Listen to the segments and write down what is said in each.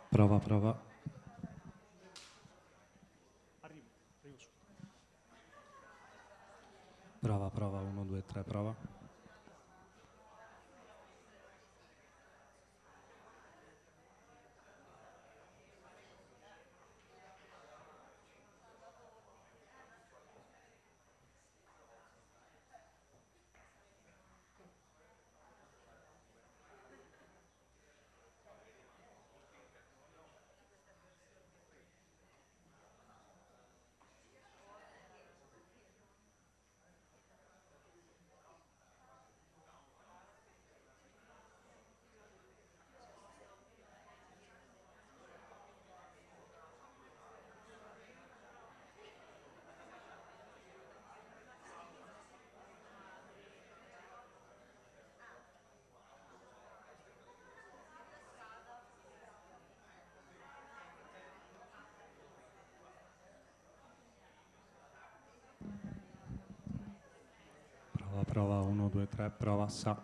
Prova, prova. Arrivo su. Prova, prova, 1, 2, 3, prova. Prova, prova, 1, 2, 3, prova, sa.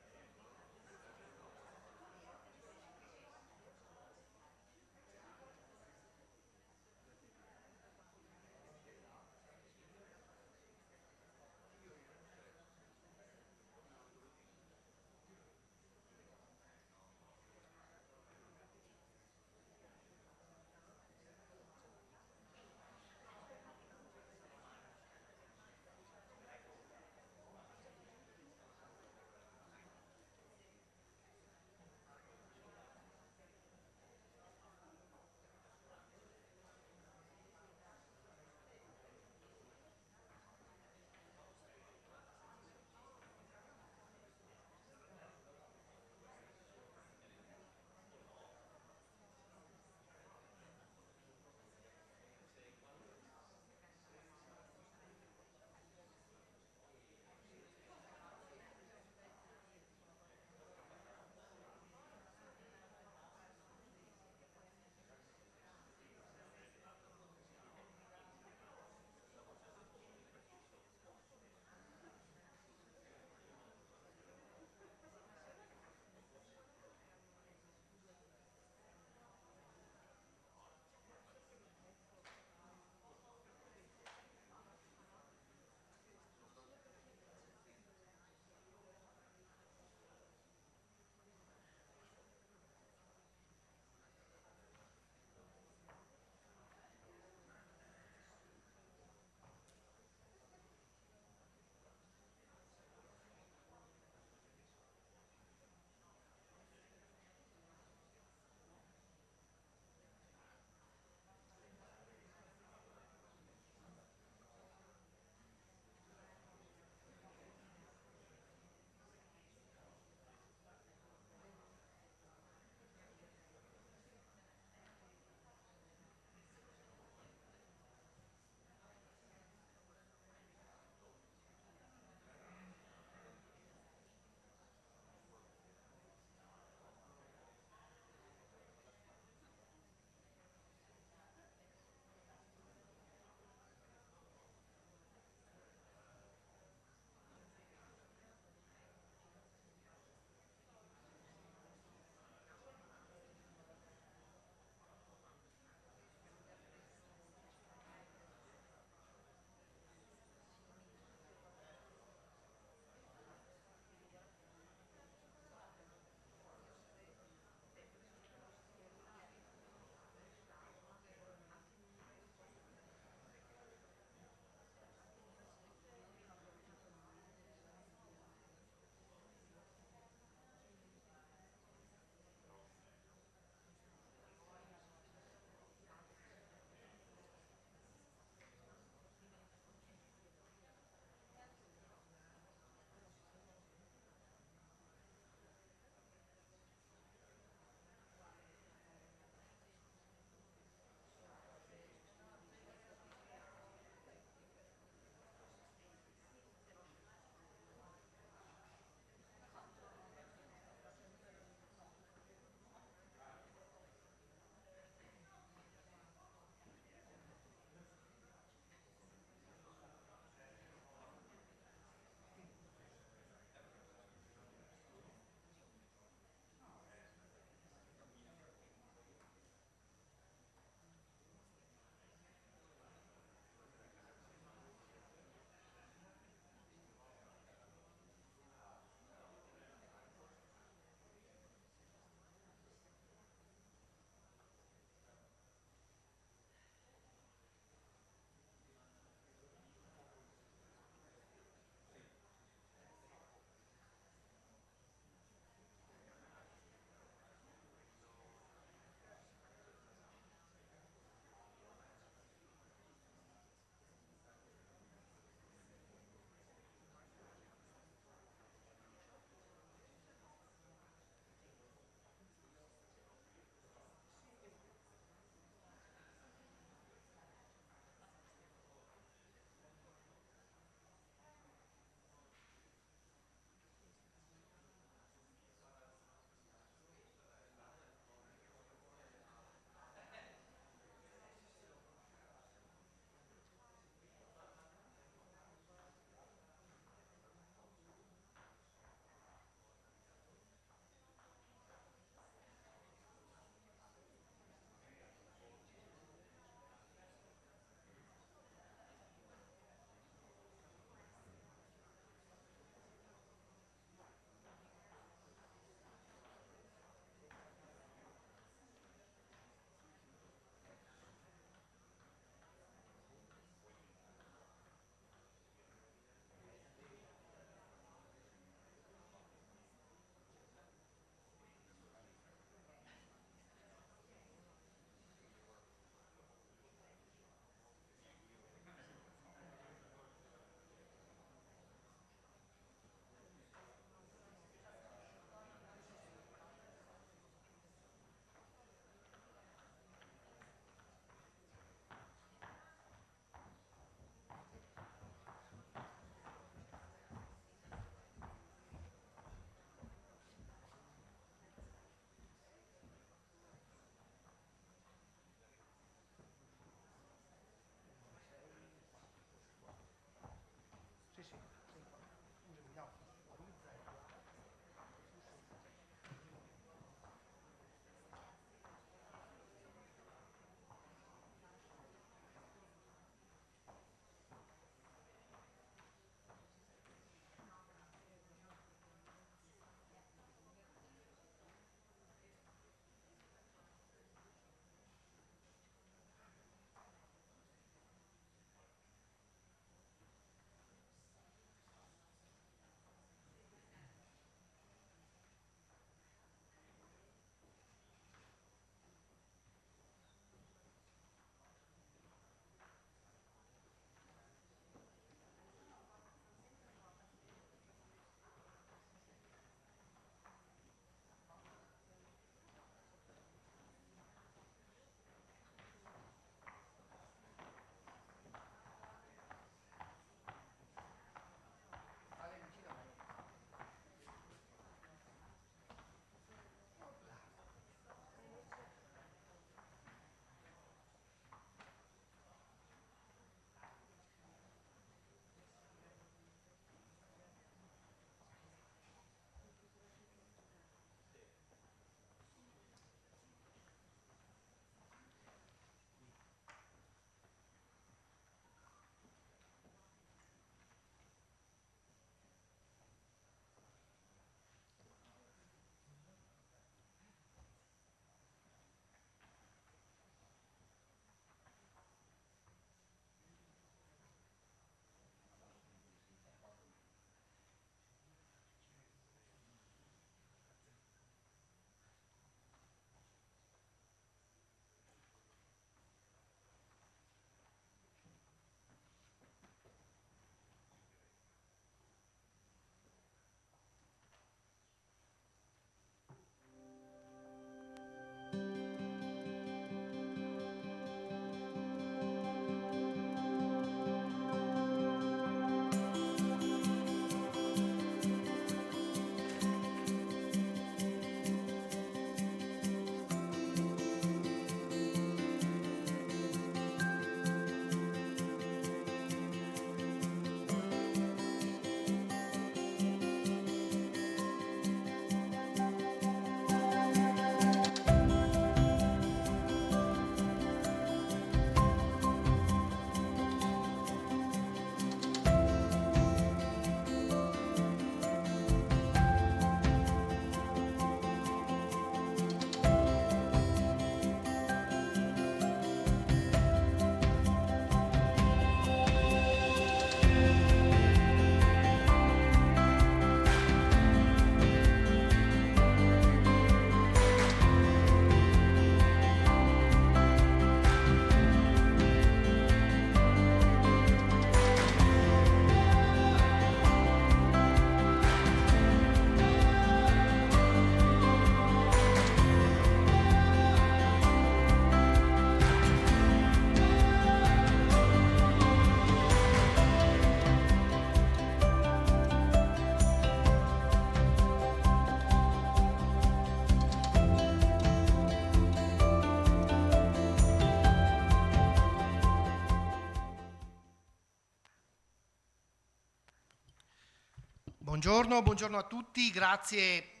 Buongiorno a tutti, grazie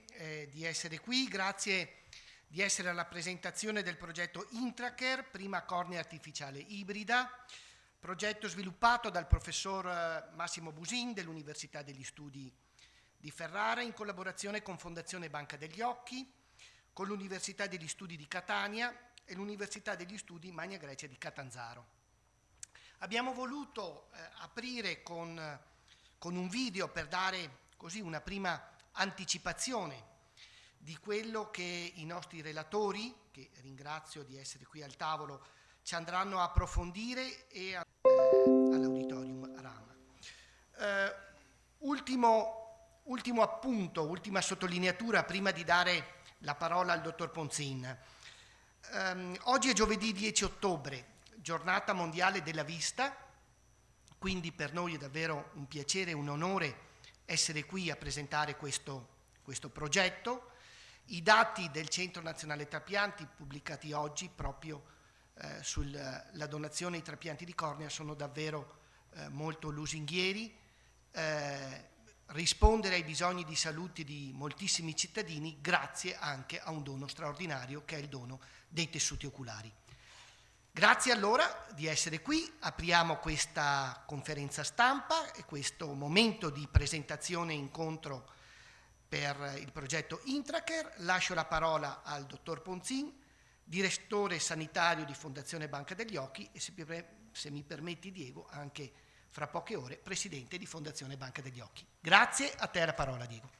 di essere qui, grazie di essere alla presentazione del progetto Intracare, prima cornea artificiale ibrida, progetto sviluppato dal professor Massimo Busin dell'Università degli Studi di Ferrara in collaborazione con Fondazione Banca degli Occhi, con l'Università degli Studi di Catania e l'Università degli Studi Magna Grecia di Catanzaro. Abbiamo voluto aprire con un video per dare così una prima anticipazione di quello che i nostri relatori, che ringrazio di essere qui al tavolo, ci andranno a approfondire e all'Auditorium Rama. Ultimo appunto, ultima sottolineatura prima di dare la parola al dottor Ponzin. Oggi è giovedì 10 ottobre, giornata mondiale della vista, quindi per noi è davvero un piacere e un onore essere qui a presentare questo progetto. I dati del Centro Nazionale Trapianti pubblicati oggi proprio sulla donazione ai trapianti di cornea sono davvero molto lusinghieri. Rispondere ai bisogni di salute di moltissimi cittadini grazie anche a un dono straordinario che è il dono dei tessuti oculari. Grazie allora di essere qui, apriamo questa conferenza stampa e questo momento di presentazione e incontro per il progetto Intracare. Lascio la parola al dottor Ponzin, direttore sanitario di Fondazione Banca degli Occhi e se mi permetti Diego, anche fra poche ore, presidente di Fondazione Banca degli Occhi. Grazie, a te la parola Diego.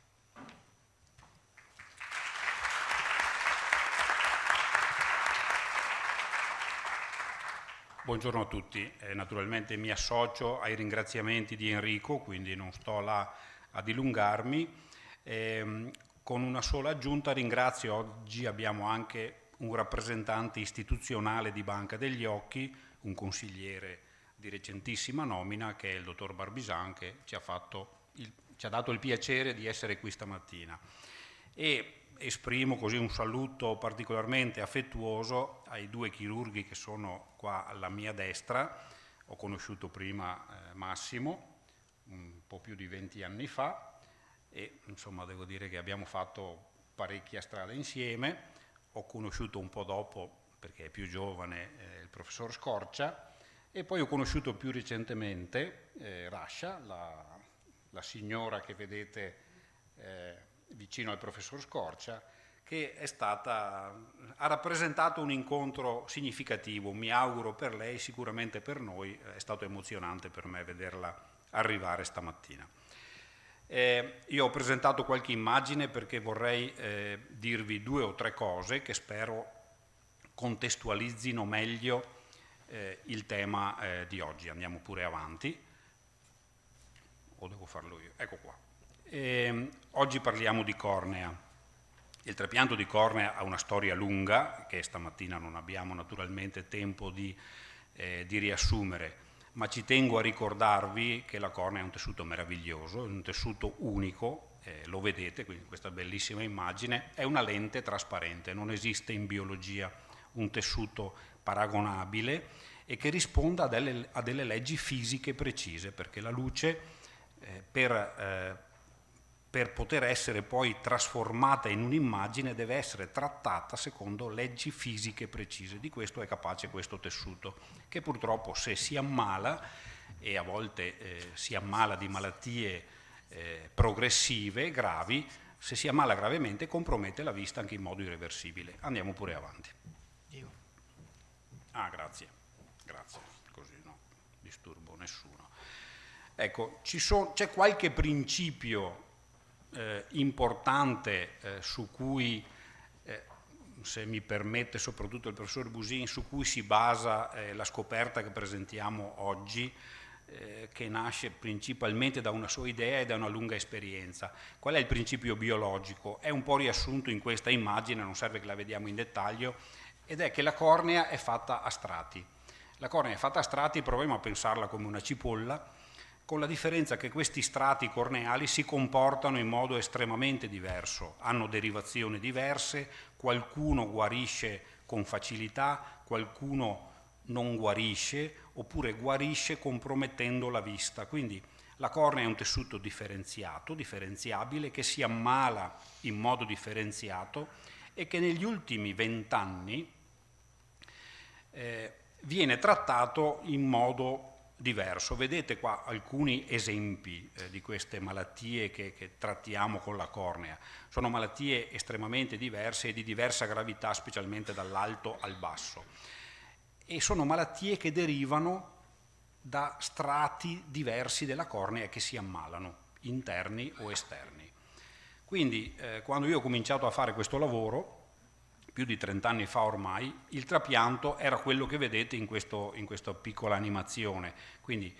Buongiorno a tutti, naturalmente mi associo ai ringraziamenti di Enrico, quindi non sto là a dilungarmi. Con una sola aggiunta ringrazio, oggi abbiamo anche un rappresentante istituzionale di Banca degli Occhi, un consigliere di recentissima nomina che è il dottor Barbisan, che ci ha dato il piacere di essere qui stamattina. E esprimo così un saluto particolarmente affettuoso ai due chirurghi che sono qua alla mia destra. Ho conosciuto prima Massimo, un po' più di 20 anni fa, e insomma devo dire che abbiamo fatto parecchia strada insieme. Ho conosciuto un po' dopo, perché è più giovane, il professor Scorcia, e poi ho conosciuto più recentemente Rascia, la signora che vedete vicino al professor Scorcia, che ha rappresentato un incontro significativo, mi auguro per lei, sicuramente per noi, è stato emozionante per me vederla arrivare stamattina. Io ho presentato qualche immagine perché vorrei dirvi 2 o 3 cose che spero contestualizzino meglio il tema di oggi. Andiamo pure avanti, o devo farlo io? Ecco qua. Oggi parliamo di cornea. Il trapianto di cornea ha una storia lunga che stamattina non abbiamo naturalmente tempo di riassumere, ma ci tengo a ricordarvi che la cornea è un tessuto meraviglioso, è un tessuto unico, lo vedete qui in questa bellissima immagine, è una lente trasparente, non esiste in biologia un tessuto paragonabile e che risponda a delle leggi fisiche precise, perché la luce per poter essere poi trasformata in un'immagine deve essere trattata secondo leggi fisiche precise. Di questo è capace questo tessuto, che purtroppo se si ammala, e a volte si ammala di malattie progressive, gravi, se si ammala gravemente compromette la vista anche in modo irreversibile. Andiamo pure avanti. Grazie, così non disturbo nessuno. Ecco, c'è qualche principio importante su cui, se mi permette soprattutto il professor Busin, su cui si basa la scoperta che presentiamo oggi, che nasce principalmente da una sua idea e da una lunga esperienza. Qual è il principio biologico? È un po' riassunto in questa immagine, non serve che la vediamo in dettaglio, ed è che la cornea è fatta a strati. La cornea è fatta a strati, proviamo a pensarla come una cipolla, con la differenza che questi strati corneali si comportano in modo estremamente diverso, hanno derivazioni diverse, qualcuno guarisce con facilità, qualcuno non guarisce, oppure guarisce compromettendo la vista. Quindi La cornea è un tessuto differenziato, differenziabile, che si ammala in modo differenziato e che negli ultimi 20 anni viene trattato in modo diverso. Vedete qua alcuni esempi di queste malattie che trattiamo con la cornea. Sono malattie estremamente diverse e di diversa gravità, specialmente dall'alto al basso. E sono malattie che derivano da strati diversi della cornea che si ammalano, interni o esterni. Quindi quando io ho cominciato a fare questo lavoro, più di 30 anni fa ormai, il trapianto era quello che vedete in questa piccola animazione, quindi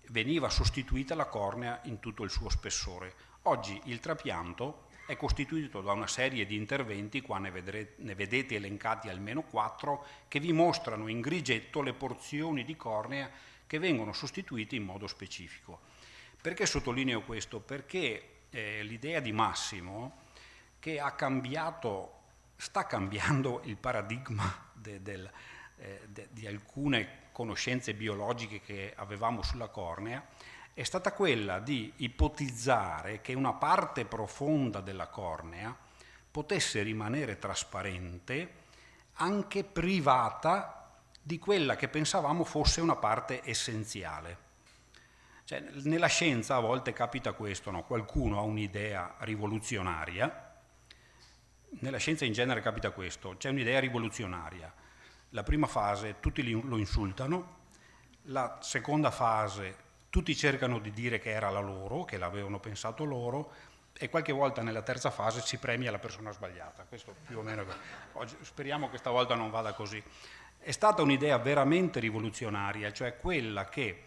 veniva sostituita la cornea in tutto il suo spessore. Oggi il trapianto è costituito da una serie di interventi, qua ne vedete elencati almeno 4, che vi mostrano in grigetto le porzioni di cornea che vengono sostituite in modo specifico. Perché sottolineo questo? Perché l'idea di Massimo, che sta cambiando il paradigma di alcune conoscenze biologiche che avevamo sulla cornea, è stata quella di ipotizzare che una parte profonda della cornea potesse rimanere trasparente anche privata di quella che pensavamo fosse una parte essenziale. Cioè, nella scienza a volte capita questo, no? Qualcuno ha un'idea rivoluzionaria, nella scienza in genere capita questo, c'è un'idea rivoluzionaria, la prima fase tutti lo insultano, la seconda fase tutti cercano di dire che era la loro, che l'avevano pensato loro, e qualche volta nella terza fase si premia la persona sbagliata. Questo più o meno. Oggi, speriamo che stavolta non vada così. È stata un'idea veramente rivoluzionaria, cioè quella che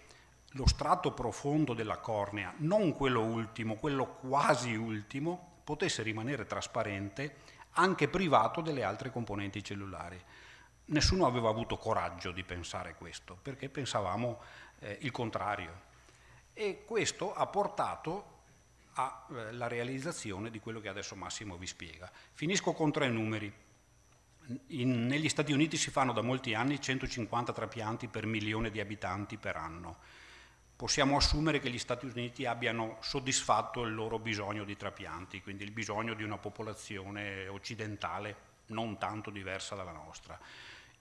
lo strato profondo della cornea, non quello ultimo, quello quasi ultimo, potesse rimanere trasparente anche privato delle altre componenti cellulari. Nessuno aveva avuto coraggio di pensare questo, perché pensavamo il contrario. E questo ha portato alla realizzazione di quello che adesso Massimo vi spiega. Finisco con 3 numeri. Negli Stati Uniti si fanno da molti anni 150 trapianti per 1.000.000 di abitanti per anno. Possiamo assumere che gli Stati Uniti abbiano soddisfatto il loro bisogno di trapianti, quindi il bisogno di una popolazione occidentale non tanto diversa dalla nostra.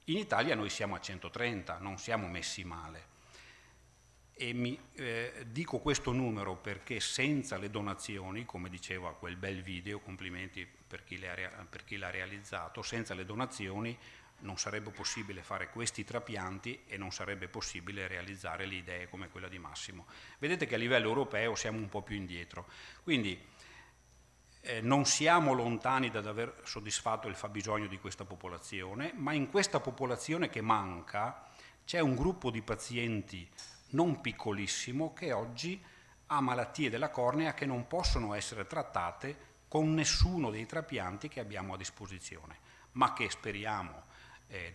In Italia noi siamo a 130, non siamo messi male. E dico questo numero perché senza le donazioni, come diceva quel bel video, complimenti per chi l'ha realizzato, senza le donazioni non sarebbe possibile fare questi trapianti e non sarebbe possibile realizzare le idee come quella di Massimo. Vedete che a livello europeo siamo un po' più indietro, quindi non siamo lontani dal aver soddisfatto il fabbisogno di questa popolazione, ma in questa popolazione che manca c'è un gruppo di pazienti non piccolissimo che oggi ha malattie della cornea che non possono essere trattate con nessuno dei trapianti che abbiamo a disposizione, ma che speriamo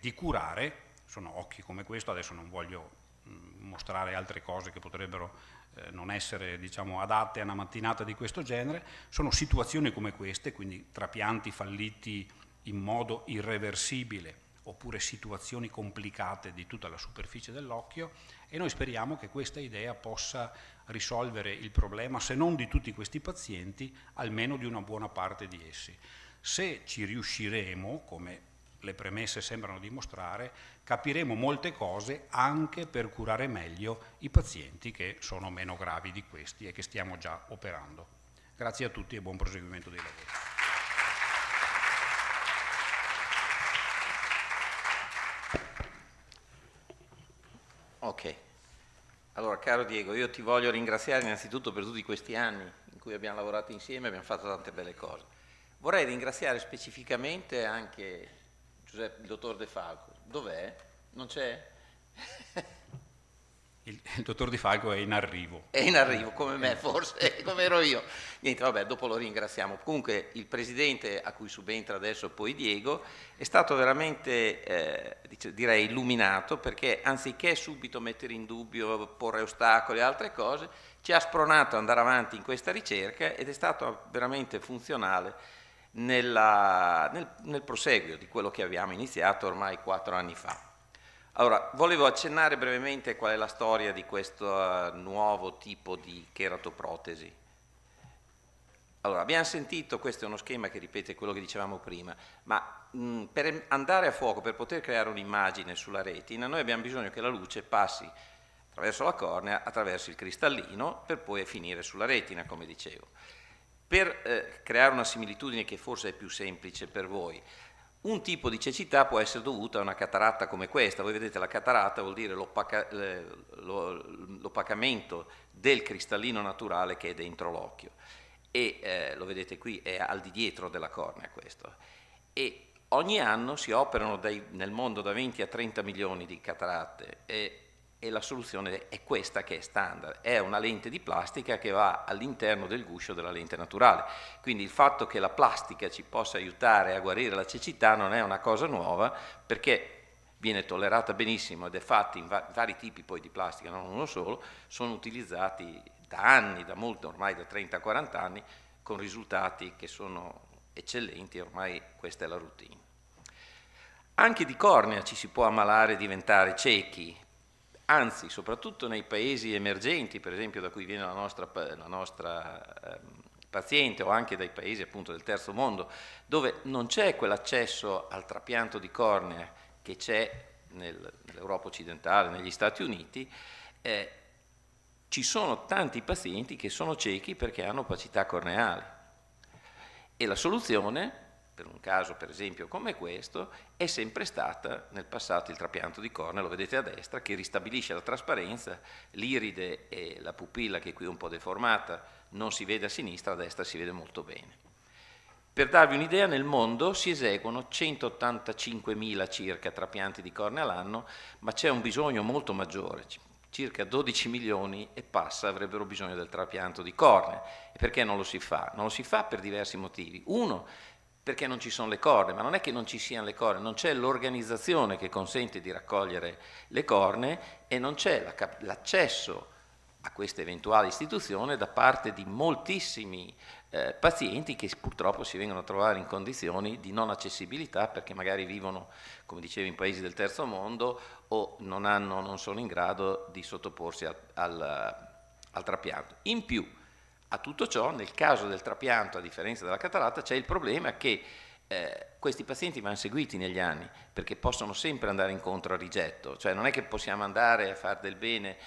di curare. Sono occhi come questo, adesso non voglio mostrare altre cose che potrebbero non essere, diciamo, adatte a una mattinata di questo genere. Sono situazioni come queste, quindi trapianti falliti in modo irreversibile oppure situazioni complicate di tutta la superficie dell'occhio, e noi speriamo che questa idea possa risolvere il problema, se non di tutti questi pazienti, almeno di una buona parte di essi. Se ci riusciremo, come le premesse sembrano dimostrare, capiremo molte cose anche per curare meglio i pazienti che sono meno gravi di questi e che stiamo già operando. Grazie a tutti e buon proseguimento dei lavori. Ok, allora caro Diego, io ti voglio ringraziare innanzitutto per tutti questi anni in cui abbiamo lavorato insieme e abbiamo fatto tante belle cose. Vorrei ringraziare specificamente anche il dottor De Falco. Dov'è? Non c'è? Il dottor Di Falco è in arrivo. È in arrivo, come me forse, come ero io. Niente, vabbè, dopo lo ringraziamo. Comunque il presidente, a cui subentra adesso poi Diego, è stato veramente, direi, illuminato, perché anziché subito mettere in dubbio, porre ostacoli e altre cose, ci ha spronato ad andare avanti in questa ricerca ed è stato veramente funzionale nel proseguio di quello che abbiamo iniziato ormai 4 anni fa. Allora, volevo accennare brevemente qual è la storia di questo nuovo tipo di cheratoprotesi. Allora, abbiamo sentito, questo è uno schema che ripete quello che dicevamo prima, ma per andare a fuoco, per poter creare un'immagine sulla retina, noi abbiamo bisogno che la luce passi attraverso la cornea, attraverso il cristallino, per poi finire sulla retina, come dicevo. Per creare una similitudine che forse è più semplice per voi, un tipo di cecità può essere dovuta a una cataratta come questa. Voi vedete, la cataratta vuol dire l'opacamento del cristallino naturale che è dentro l'occhio. E lo vedete qui, è al di dietro della cornea questo. E ogni anno si operano nel mondo da 20 a 30 milioni di cataratte e la soluzione è questa, che è standard, è una lente di plastica che va all'interno del guscio della lente naturale. Quindi il fatto che la plastica ci possa aiutare a guarire la cecità non è una cosa nuova, perché viene tollerata benissimo ed è fatta in vari tipi poi di plastica, non uno solo, sono utilizzati da anni, da molto, ormai da 30-40 anni, con risultati che sono eccellenti, ormai questa è la routine. Anche di cornea ci si può ammalare e diventare ciechi, anzi, soprattutto nei paesi emergenti, per esempio da cui viene la nostra paziente, o anche dai paesi appunto del terzo mondo, dove non c'è quell'accesso al trapianto di cornea che c'è nell'Europa occidentale, negli Stati Uniti, ci sono tanti pazienti che sono ciechi perché hanno opacità corneali. E la soluzione, per un caso per esempio come questo, è sempre stata nel passato il trapianto di cornea, lo vedete a destra, che ristabilisce la trasparenza, l'iride e la pupilla, che qui è un po' deformata, non si vede a sinistra, a destra si vede molto bene. Per darvi un'idea, nel mondo si eseguono 185.000 circa trapianti di cornea all'anno, ma c'è un bisogno molto maggiore, circa 12 milioni e passa avrebbero bisogno del trapianto di cornea. E perché non lo si fa? Non lo si fa per diversi motivi. Uno, perché non ci sono le cornee, ma non è che non ci siano le cornee, non c'è l'organizzazione che consente di raccogliere le cornee e non c'è l'accesso a questa eventuale istituzione da parte di moltissimi pazienti che purtroppo si vengono a trovare in condizioni di non accessibilità perché magari vivono, come dicevo, in paesi del terzo mondo o non sono in grado di sottoporsi al trapianto. In più, a tutto ciò, nel caso del trapianto, a differenza della cataratta, c'è il problema che questi pazienti vanno seguiti negli anni perché possono sempre andare incontro al rigetto, cioè non è che possiamo andare a fare del bene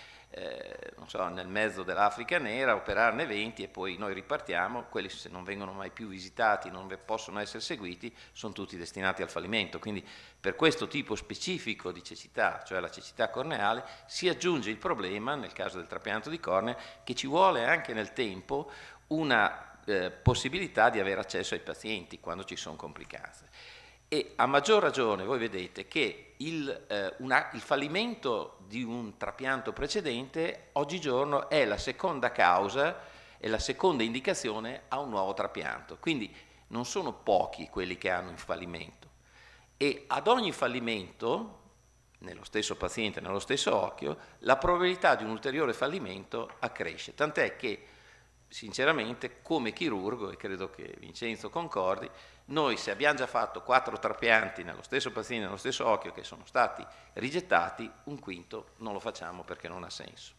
non so, nel mezzo dell'Africa nera, operarne 20 e poi noi ripartiamo. Quelli, se non vengono mai più visitati, non possono essere seguiti, sono tutti destinati al fallimento. Quindi per questo tipo specifico di cecità, cioè la cecità corneale, si aggiunge il problema, nel caso del trapianto di cornea, che ci vuole anche nel tempo una possibilità di avere accesso ai pazienti quando ci sono complicanze. E a maggior ragione voi vedete che il fallimento di un trapianto precedente oggigiorno è la seconda causa e la seconda indicazione a un nuovo trapianto. Quindi non sono pochi quelli che hanno il fallimento. E ad ogni fallimento, nello stesso paziente, nello stesso occhio, la probabilità di un ulteriore fallimento accresce. Tant'è che, sinceramente, come chirurgo, e credo che Vincenzo concordi, noi se abbiamo già fatto 4 trapianti nello stesso paziente, nello stesso occhio, che sono stati rigettati, un quinto non lo facciamo perché non ha senso.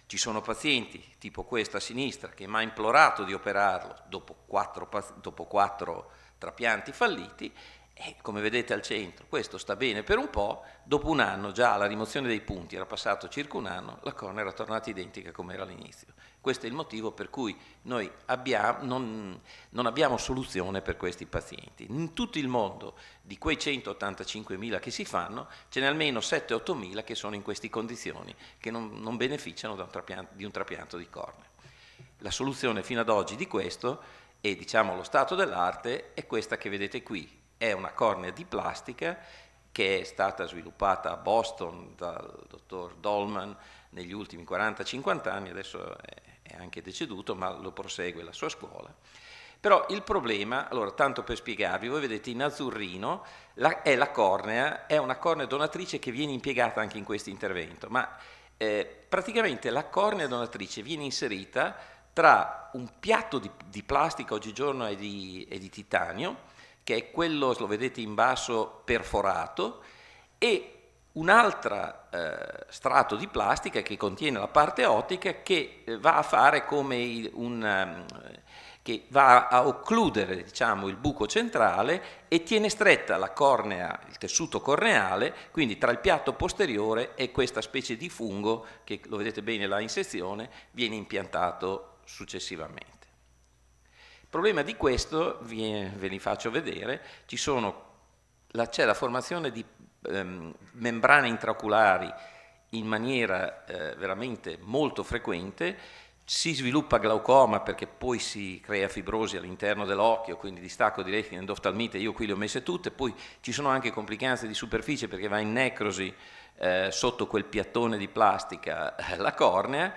Ci sono pazienti, tipo questo a sinistra, che mi ha implorato di operarlo dopo 4 trapianti falliti, e come vedete al centro, questo sta bene per un po', dopo un anno già la rimozione dei punti, era passato circa un anno, la cornea era tornata identica come era all'inizio. Questo è il motivo per cui noi non abbiamo soluzione per questi pazienti. In tutto il mondo, di quei 185.000 che si fanno, ce n'è almeno 7-8.000 che sono in queste condizioni, che non beneficiano di un trapianto di cornea. La soluzione fino ad oggi di questo, e diciamo lo stato dell'arte, è questa che vedete qui. È una cornea di plastica che è stata sviluppata a Boston dal dottor Dolman negli ultimi 40-50 anni, adesso è anche deceduto, ma lo prosegue la sua scuola. Però il problema, allora tanto per spiegarvi, voi vedete in azzurrino è la cornea, è una cornea donatrice che viene impiegata anche in questo intervento, ma praticamente la cornea donatrice viene inserita tra un piatto di plastica, oggigiorno è di titanio, che è quello, lo vedete in basso, perforato, e un altro strato di plastica che contiene la parte ottica che va a fare come che va a occludere, diciamo, il buco centrale e tiene stretta la cornea, il tessuto corneale, quindi tra il piatto posteriore e questa specie di fungo che, lo vedete bene là in sezione, viene impiantato successivamente. Il problema di questo, ve li faccio vedere, c'è la formazione di membrane intraoculari in maniera veramente molto frequente, si sviluppa glaucoma perché poi si crea fibrosi all'interno dell'occhio, quindi distacco di retina, endoftalmite, io qui le ho messe tutte, poi ci sono anche complicanze di superficie perché va in necrosi sotto quel piattone di plastica la cornea,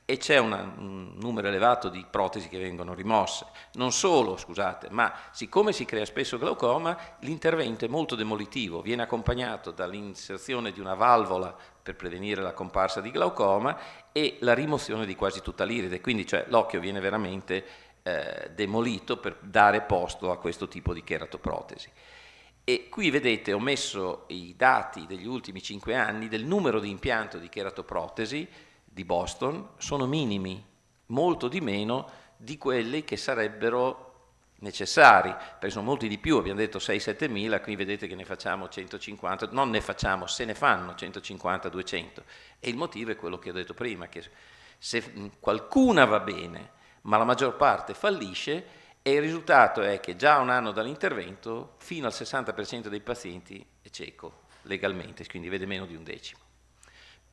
e c'è un numero elevato di protesi che vengono rimosse. Non solo, scusate, ma siccome si crea spesso glaucoma, l'intervento è molto demolitivo, viene accompagnato dall'inserzione di una valvola per prevenire la comparsa di glaucoma e la rimozione di quasi tutta l'iride, quindi cioè, l'occhio viene veramente demolito per dare posto a questo tipo di cheratoprotesi. E qui vedete, ho messo i dati degli ultimi 5 anni del numero di impianti di cheratoprotesi di Boston, sono minimi, molto di meno di quelli che sarebbero necessari, perché sono molti di più, abbiamo detto 6-7 mila, qui vedete che ne facciamo 150, non ne facciamo, se ne fanno 150-200, e il motivo è quello che ho detto prima, che se qualcuna va bene, ma la maggior parte fallisce, e il risultato è che già a un anno dall'intervento, fino al 60% dei pazienti è cieco, legalmente, quindi vede meno di un decimo.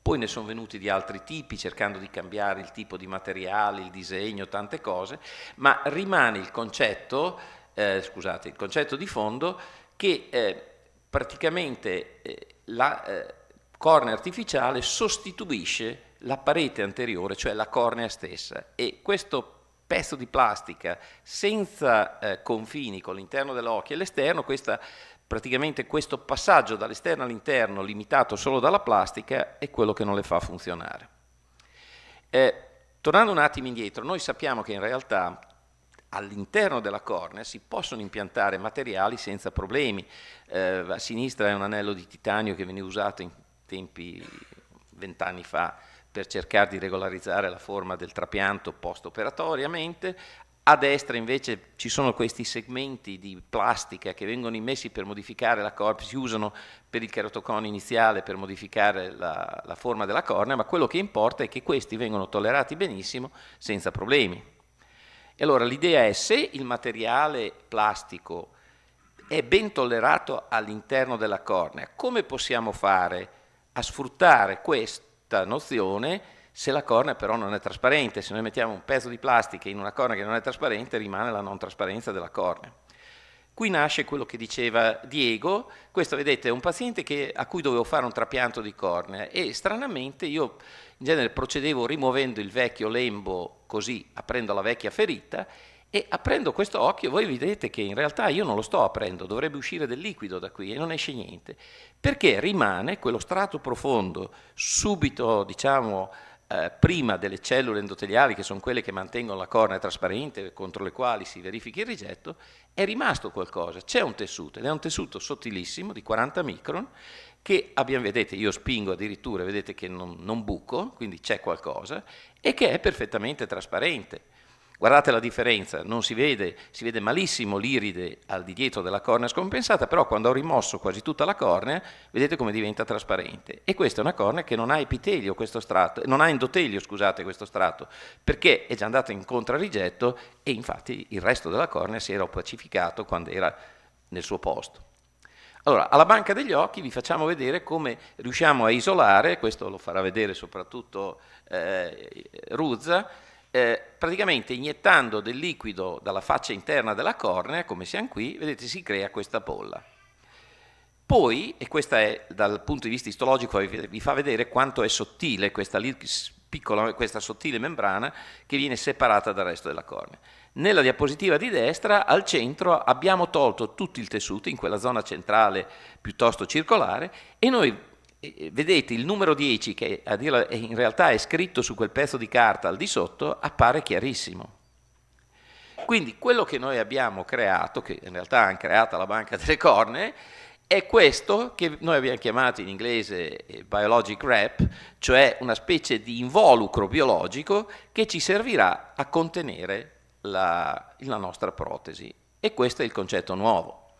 Poi ne sono venuti di altri tipi, cercando di cambiare il tipo di materiale, il disegno, tante cose, ma rimane il concetto, il concetto di fondo che praticamente la cornea artificiale sostituisce la parete anteriore, cioè la cornea stessa, e questo pezzo di plastica senza confini con l'interno dell'occhio e l'esterno, praticamente questo passaggio dall'esterno all'interno limitato solo dalla plastica è quello che non le fa funzionare. Tornando un attimo indietro, noi sappiamo che in realtà all'interno della cornea si possono impiantare materiali senza problemi. A sinistra è un anello di titanio che veniva usato in tempi 20 anni fa per cercare di regolarizzare la forma del trapianto post-operatoriamente. A destra invece ci sono questi segmenti di plastica che vengono immessi per modificare la cornea, si usano per il keratoconio iniziale per modificare la forma della cornea, ma quello che importa è che questi vengono tollerati benissimo senza problemi. E allora l'idea è: se il materiale plastico è ben tollerato all'interno della cornea, come possiamo fare a sfruttare questa nozione se la cornea però non è trasparente? Se noi mettiamo un pezzo di plastica in una cornea che non è trasparente, rimane la non trasparenza della cornea. Qui nasce quello che diceva Diego. Questo, vedete, è un paziente a cui dovevo fare un trapianto di cornea e stranamente io in genere procedevo rimuovendo il vecchio lembo, così aprendo la vecchia ferita, e aprendo questo occhio voi vedete che in realtà io non lo sto aprendo, dovrebbe uscire del liquido da qui e non esce niente, perché rimane quello strato profondo subito, diciamo, prima delle cellule endoteliali, che sono quelle che mantengono la cornea trasparente, contro le quali si verifica il rigetto. È rimasto qualcosa, c'è un tessuto, ed è un tessuto sottilissimo di 40 micron, che vedete, io spingo addirittura, vedete che non buco, quindi c'è qualcosa, e che è perfettamente trasparente. Guardate la differenza, non si vede malissimo l'iride al di dietro della cornea scompensata, però quando ho rimosso quasi tutta la cornea, vedete come diventa trasparente. E questa è una cornea che non ha epitelio, questo strato, non ha endotelio, scusate, questo strato, perché è già andato in contrarrigetto e infatti il resto della cornea si era opacificato quando era nel suo posto. Allora, alla banca degli occhi vi facciamo vedere come riusciamo a isolare, questo lo farà vedere soprattutto Ruzza, praticamente iniettando del liquido dalla faccia interna della cornea, come siamo qui, vedete, si crea questa bolla. Poi, e questa è dal punto di vista istologico, vi fa vedere quanto è sottile questa sottile membrana che viene separata dal resto della cornea. Nella diapositiva di destra, al centro, abbiamo tolto tutto il tessuto in quella zona centrale piuttosto circolare, e noi vedete il numero 10 che in realtà è scritto su quel pezzo di carta al di sotto, appare chiarissimo. Quindi quello che noi abbiamo creato, che in realtà hanno creato la banca delle cornee, È questo che noi abbiamo chiamato in inglese biologic wrap, cioè una specie di involucro biologico che ci servirà a contenere la nostra protesi. E questo è il concetto nuovo.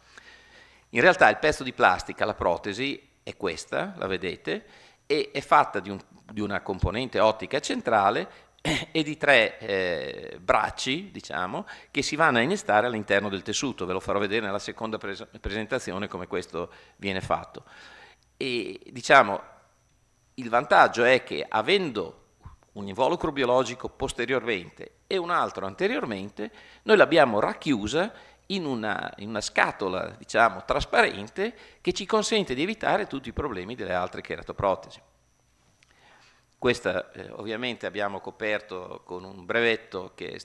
In realtà il pezzo di plastica, la protesi, è questa, la vedete, e è fatta di una componente ottica centrale e di 3 bracci, diciamo, che si vanno a innestare all'interno del tessuto. Ve lo farò vedere nella seconda presentazione come questo viene fatto. E diciamo, il vantaggio è che avendo un involucro biologico posteriormente e un altro anteriormente, noi l'abbiamo racchiusa in una scatola, diciamo, trasparente che ci consente di evitare tutti i problemi delle altre cheratoprotesi. Questa ovviamente abbiamo coperto con un brevetto che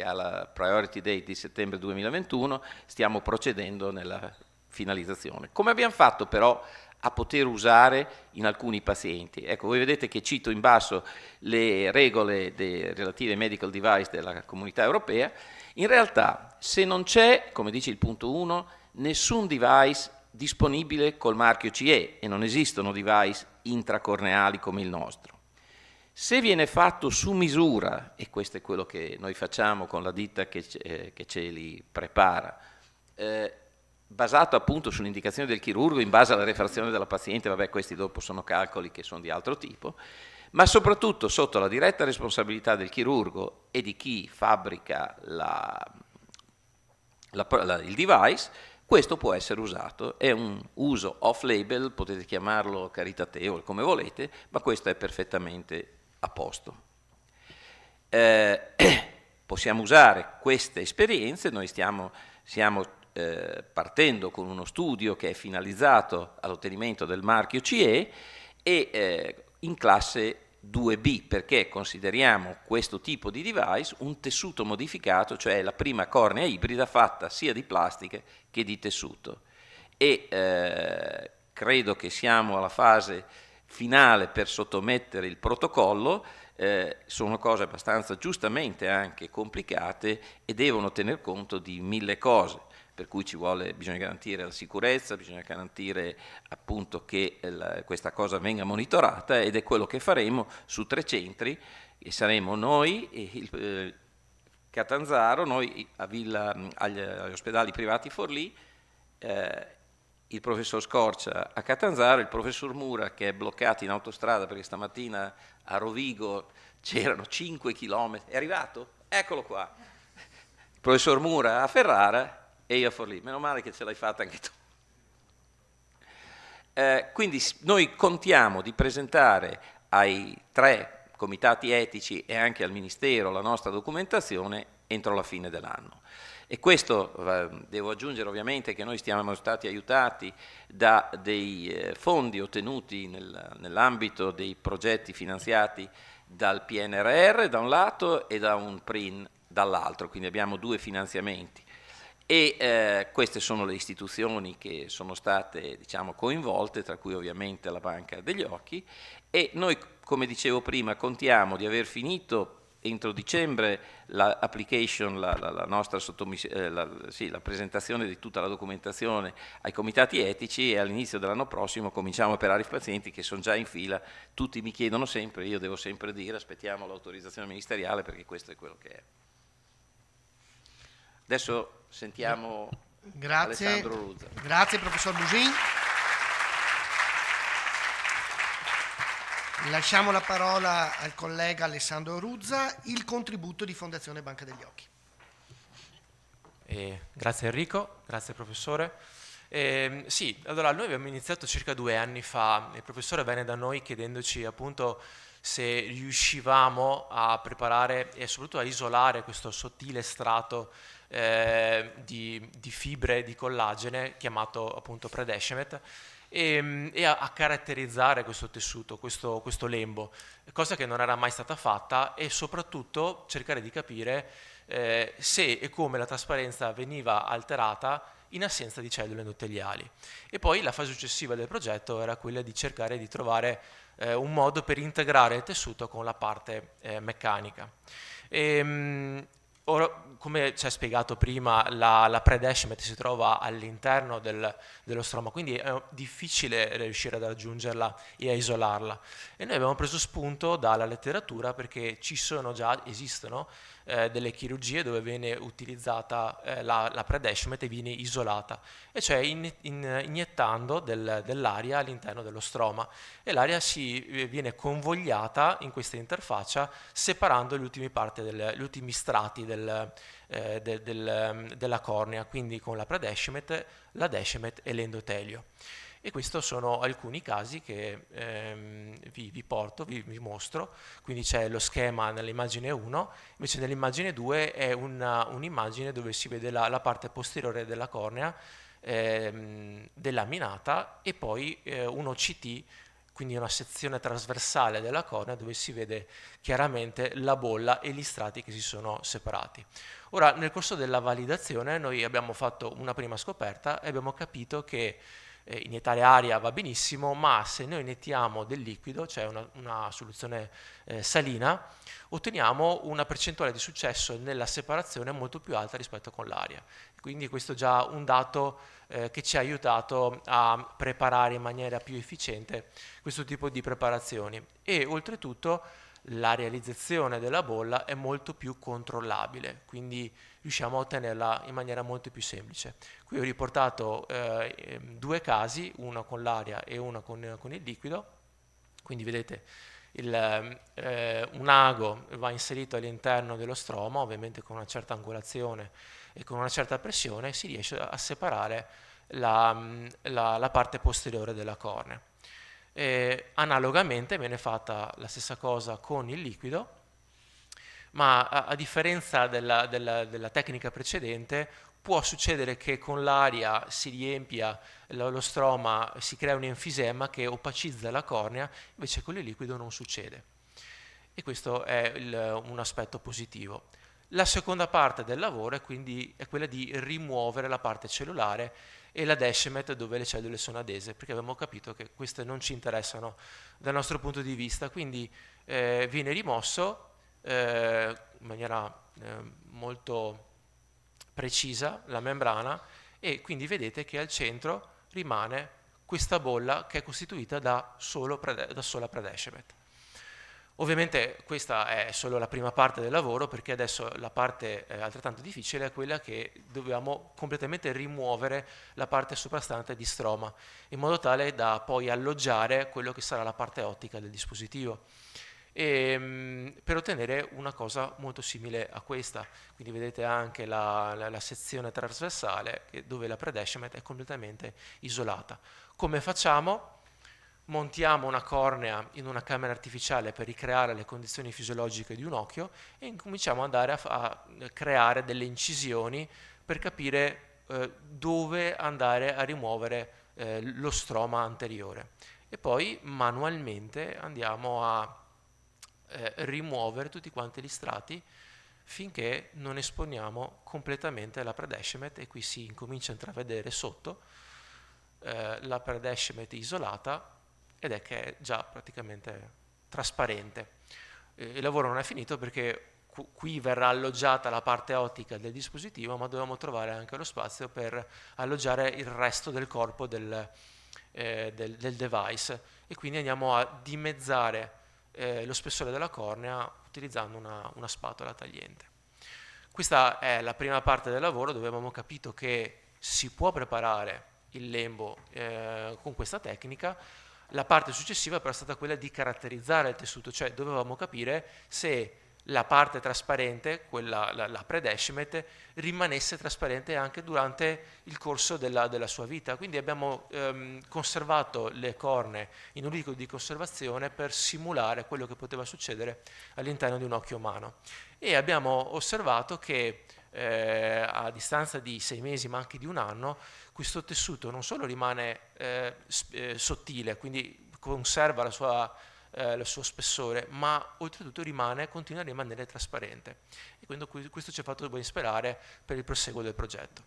ha la priority date di settembre 2021, stiamo procedendo nella finalizzazione. Come abbiamo fatto però a poter usare in alcuni pazienti? Ecco, voi vedete che cito in basso le regole relative ai medical device della Comunità Europea. In realtà, se non c'è, come dice il punto 1, nessun device disponibile col marchio CE e non esistono device intracorneali come il nostro. Se viene fatto su misura, e questo è quello che noi facciamo con la ditta che ce li prepara, basato appunto sull'indicazione del chirurgo in base alla refrazione della paziente, vabbè, questi dopo sono calcoli che sono di altro tipo, ma soprattutto sotto la diretta responsabilità del chirurgo e di chi fabbrica il device, questo può essere usato. È un uso off-label, potete chiamarlo caritatevole come volete, ma questo è perfettamente a posto. Possiamo usare queste esperienze, noi stiamo partendo con uno studio che è finalizzato all'ottenimento del marchio CE e in classe 2B, perché consideriamo questo tipo di device un tessuto modificato, cioè la prima cornea ibrida fatta sia di plastica che di tessuto. E credo che siamo alla fase finale per sottomettere il protocollo, sono cose abbastanza giustamente anche complicate e devono tener conto di 1000 cose, per cui bisogna garantire la sicurezza, bisogna garantire appunto che questa cosa venga monitorata, ed è quello che faremo su 3 centri, e saremo noi, Catanzaro, noi agli ospedali privati Forlì, il professor Scorcia a Catanzaro, il professor Mura che è bloccato in autostrada perché stamattina a Rovigo c'erano 5 chilometri. È arrivato? Eccolo qua. Il professor Mura a Ferrara e io a Forlì. Meno male che ce l'hai fatta anche tu. Quindi noi contiamo di presentare ai 3 comitati etici e anche al Ministero la nostra documentazione entro la fine dell'anno. E questo, devo aggiungere ovviamente che noi siamo stati aiutati da dei fondi ottenuti nell'ambito dei progetti finanziati dal PNRR da un lato e da un PRIN dall'altro, quindi abbiamo 2 finanziamenti. E queste sono le istituzioni che sono state, diciamo, coinvolte, tra cui ovviamente la Banca degli Occhi, e noi, come dicevo prima, contiamo di aver finito entro dicembre l'application, la nostra la presentazione di tutta la documentazione ai comitati etici, e all'inizio dell'anno prossimo cominciamo a operare i pazienti che sono già in fila. Tutti mi chiedono sempre, io devo sempre dire aspettiamo l'autorizzazione ministeriale perché questo è quello che è. Adesso sentiamo Alessandro Ruzza. Grazie professor Busin. Lasciamo la parola al collega Alessandro Ruzza, il contributo di Fondazione Banca degli Occhi. Grazie Enrico, grazie professore. Sì, allora noi abbiamo iniziato circa 2 anni fa, il professore venne da noi chiedendoci appunto se riuscivamo a preparare e soprattutto a isolare questo sottile strato di fibre di collagene chiamato appunto Predescemet, e a caratterizzare questo tessuto, questo lembo, cosa che non era mai stata fatta, e soprattutto cercare di capire se e come la trasparenza veniva alterata in assenza di cellule endoteliali. E poi la fase successiva del progetto era quella di cercare di trovare un modo per integrare il tessuto con la parte meccanica. Ora, come ci ha spiegato prima, la predecimate si trova all'interno dello stroma, quindi è difficile riuscire ad raggiungerla e a isolarla. E noi abbiamo preso spunto dalla letteratura perché esistono delle chirurgie dove viene utilizzata la predecimate e viene isolata, e cioè iniettando dell'aria all'interno dello stroma, e l'aria viene convogliata in questa interfaccia separando gli ultimi strati della cornea, quindi con la predecimate, la decimate e l'endotelio. E questi sono alcuni casi che vi mostro. Quindi c'è lo schema nell'immagine 1, invece nell'immagine 2 è un'immagine dove si vede la parte posteriore della cornea delaminata, e poi un OCT, quindi una sezione trasversale della cornea dove si vede chiaramente la bolla e gli strati che si sono separati. Ora, nel corso della validazione noi abbiamo fatto una prima scoperta e abbiamo capito che iniettare aria va benissimo, ma se noi iniettiamo del liquido, cioè una soluzione salina, otteniamo una percentuale di successo nella separazione molto più alta rispetto con l'aria. Quindi questo è già un dato che ci ha aiutato a preparare in maniera più efficiente questo tipo di preparazioni, e oltretutto la realizzazione della bolla è molto più controllabile, quindi riusciamo a ottenerla in maniera molto più semplice. Qui ho riportato due casi, uno con l'aria e uno con il liquido. Quindi vedete un ago va inserito all'interno dello stroma, ovviamente con una certa angolazione e con una certa pressione si riesce a separare la parte posteriore della cornea. Analogamente viene fatta la stessa cosa con il liquido, ma a differenza della tecnica precedente, può succedere che con l'aria si riempia lo stroma, si crea un enfisema che opacizza la cornea, invece con il liquido non succede. E questo è un aspetto positivo. La seconda parte del lavoro è quella di rimuovere la parte cellulare e la decimate dove le cellule sono adese, perché abbiamo capito che queste non ci interessano dal nostro punto di vista, quindi viene rimosso in maniera molto precisa la membrana, e quindi vedete che al centro rimane questa bolla che è costituita da sola predecimate. Ovviamente questa è solo la prima parte del lavoro, perché adesso la parte altrettanto difficile è quella che dobbiamo completamente rimuovere la parte soprastante di stroma, in modo tale da poi alloggiare quello che sarà la parte ottica del dispositivo, per ottenere una cosa molto simile a questa. Quindi vedete anche la sezione trasversale dove la predecimate è completamente isolata. Come facciamo? Montiamo una cornea in una camera artificiale per ricreare le condizioni fisiologiche di un occhio e incominciamo ad andare a creare delle incisioni per capire dove andare a rimuovere lo stroma anteriore, e poi manualmente andiamo a rimuovere tutti quanti gli strati finché non esponiamo completamente la predecimate, e qui si incomincia a intravedere sotto la predecimate isolata, ed è che è già praticamente trasparente. Il lavoro non è finito, perché qui verrà alloggiata la parte ottica del dispositivo, ma dobbiamo trovare anche lo spazio per alloggiare il resto del corpo del device, e quindi andiamo a dimezzare lo spessore della cornea utilizzando una spatola tagliente. Questa è la prima parte del lavoro, dove abbiamo capito che si può preparare il lembo con questa tecnica. La parte successiva però è stata quella di caratterizzare il tessuto, cioè dovevamo capire se la parte trasparente, la predecimate, rimanesse trasparente anche durante il corso della sua vita. Quindi abbiamo conservato le cornee in un liquido di conservazione per simulare quello che poteva succedere all'interno di un occhio umano, e abbiamo osservato che a distanza di 6 mesi, ma anche di un anno, questo tessuto non solo rimane sottile, quindi conserva il suo spessore, ma oltretutto continua a rimanere trasparente, e quindi questo ci ha fatto ben sperare per il proseguo del progetto.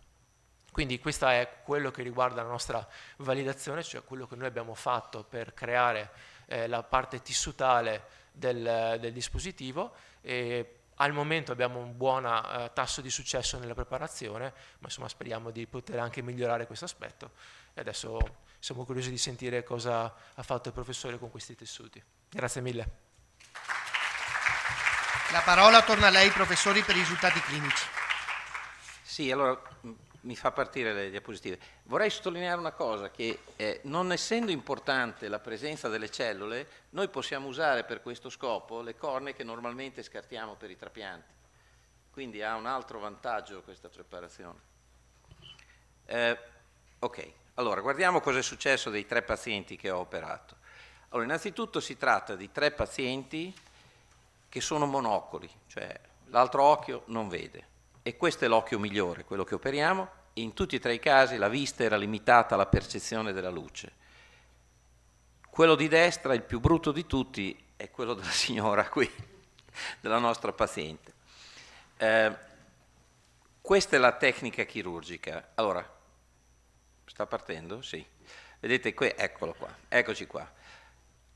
Quindi questo è quello che riguarda la nostra validazione, cioè quello che noi abbiamo fatto per creare la parte tissutale del dispositivo, e Al momento abbiamo un buon tasso di successo nella preparazione, ma insomma speriamo di poter anche migliorare questo aspetto. E adesso siamo curiosi di sentire cosa ha fatto il professore con questi tessuti. Grazie mille. La parola torna a lei, professori, per i risultati clinici. Sì, allora mi fa partire le diapositive. Vorrei sottolineare una cosa, che non essendo importante la presenza delle cellule, noi possiamo usare per questo scopo le cornee che normalmente scartiamo per i trapianti. Quindi ha un altro vantaggio questa preparazione. Ok, allora guardiamo cosa è successo dei 3 pazienti che ho operato. Allora, innanzitutto si tratta di 3 pazienti che sono monocoli, cioè l'altro occhio non vede. E questo è l'occhio migliore, quello che operiamo. In tutti e 3 i casi la vista era limitata alla percezione della luce. Quello di destra, il più brutto di tutti, è quello della signora qui, della nostra paziente. Questa è la tecnica chirurgica. Allora, sta partendo? Sì. Vedete, eccolo qua, eccoci qua.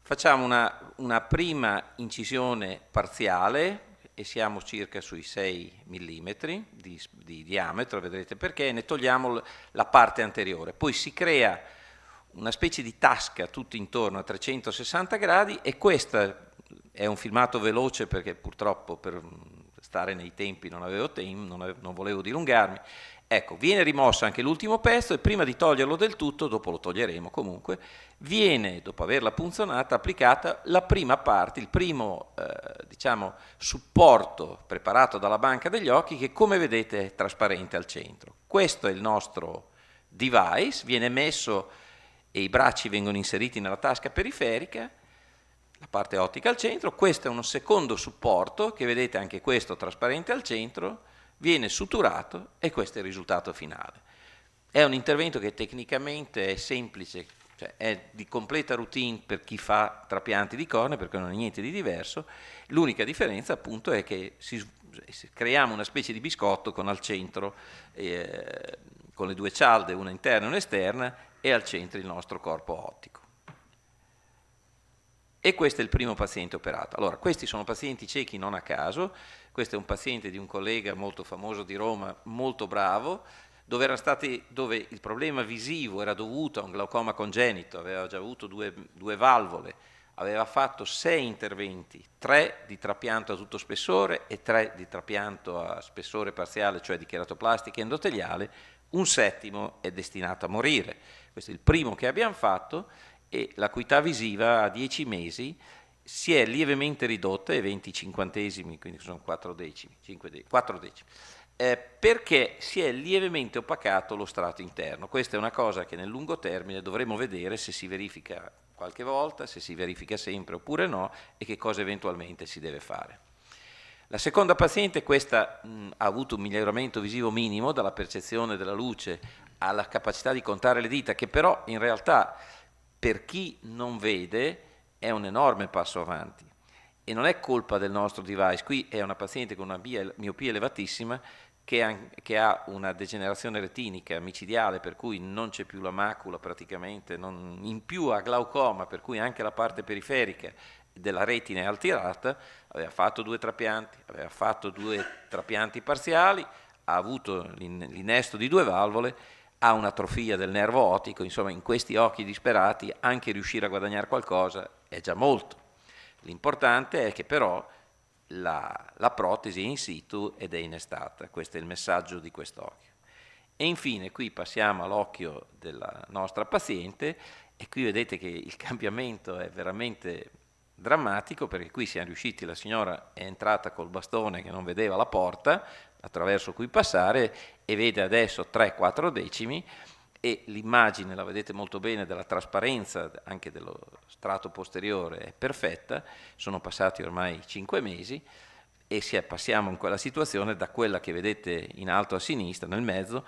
Facciamo una prima incisione parziale, e siamo circa sui 6 mm di diametro, vedrete perché, ne togliamo la parte anteriore. Poi si crea una specie di tasca tutto intorno a 360 gradi e questo è un filmato veloce perché purtroppo per stare nei tempi non avevo tempo, non volevo dilungarmi. Ecco, viene rimosso anche l'ultimo pezzo e prima di toglierlo del tutto, dopo lo toglieremo comunque, viene, dopo averla punzonata, applicata la prima parte, il primo diciamo, supporto preparato dalla banca degli occhi che come vedete è trasparente al centro. Questo è il nostro device, viene messo e i bracci vengono inseriti nella tasca periferica, la parte ottica al centro, questo è uno secondo supporto che vedete anche questo trasparente al centro, viene suturato e questo è il risultato finale. È un intervento che tecnicamente è semplice, cioè è di completa routine per chi fa trapianti di cornea perché non è niente di diverso, l'unica differenza appunto è che creiamo una specie di biscotto con al centro, con le 2 cialde, una interna e una esterna, e al centro il nostro corpo ottico. E questo è il primo paziente operato. Allora, questi sono pazienti ciechi non a caso, questo è un paziente di un collega molto famoso di Roma, molto bravo, dove il problema visivo era dovuto a un glaucoma congenito, aveva già avuto due valvole, aveva fatto 6 interventi, 3 di trapianto a tutto spessore e 3 di trapianto a spessore parziale, cioè di cheratoplastica endoteliale, un 7° è destinato a morire. Questo è il primo che abbiamo fatto e l'acuità visiva a 10 mesi si è lievemente ridotta ai 20/50, quindi sono 4 decimi, 4 decimi, perché si è lievemente opacato lo strato interno. Questa è una cosa che nel lungo termine dovremo vedere se si verifica qualche volta, se si verifica sempre oppure no e che cosa eventualmente si deve fare. La seconda paziente, questa ha avuto un miglioramento visivo minimo dalla percezione della luce alla capacità di contare le dita, che però in realtà per chi non vede è un enorme passo avanti e non è colpa del nostro device. Qui è una paziente con una miopia elevatissima che ha una degenerazione retinica micidiale, per cui non c'è più la macula praticamente, in più ha glaucoma, per cui anche la parte periferica della retina è alterata, aveva fatto 2 trapianti, aveva fatto 2 trapianti parziali, ha avuto l'innesto di 2 valvole, ha un'atrofia del nervo ottico, insomma in questi occhi disperati anche riuscire a guadagnare qualcosa è già molto. L'importante è che però la protesi è in situ ed è innestata, questo è il messaggio di quest'occhio. E infine qui passiamo all'occhio della nostra paziente e qui vedete che il cambiamento è veramente drammatico perché qui siamo riusciti, la signora è entrata col bastone che non vedeva la porta attraverso cui passare e vede adesso 3-4 decimi e l'immagine, la vedete molto bene, della trasparenza anche dello strato posteriore è perfetta, sono passati ormai 5 mesi e passiamo in quella situazione da quella che vedete in alto a sinistra, nel mezzo,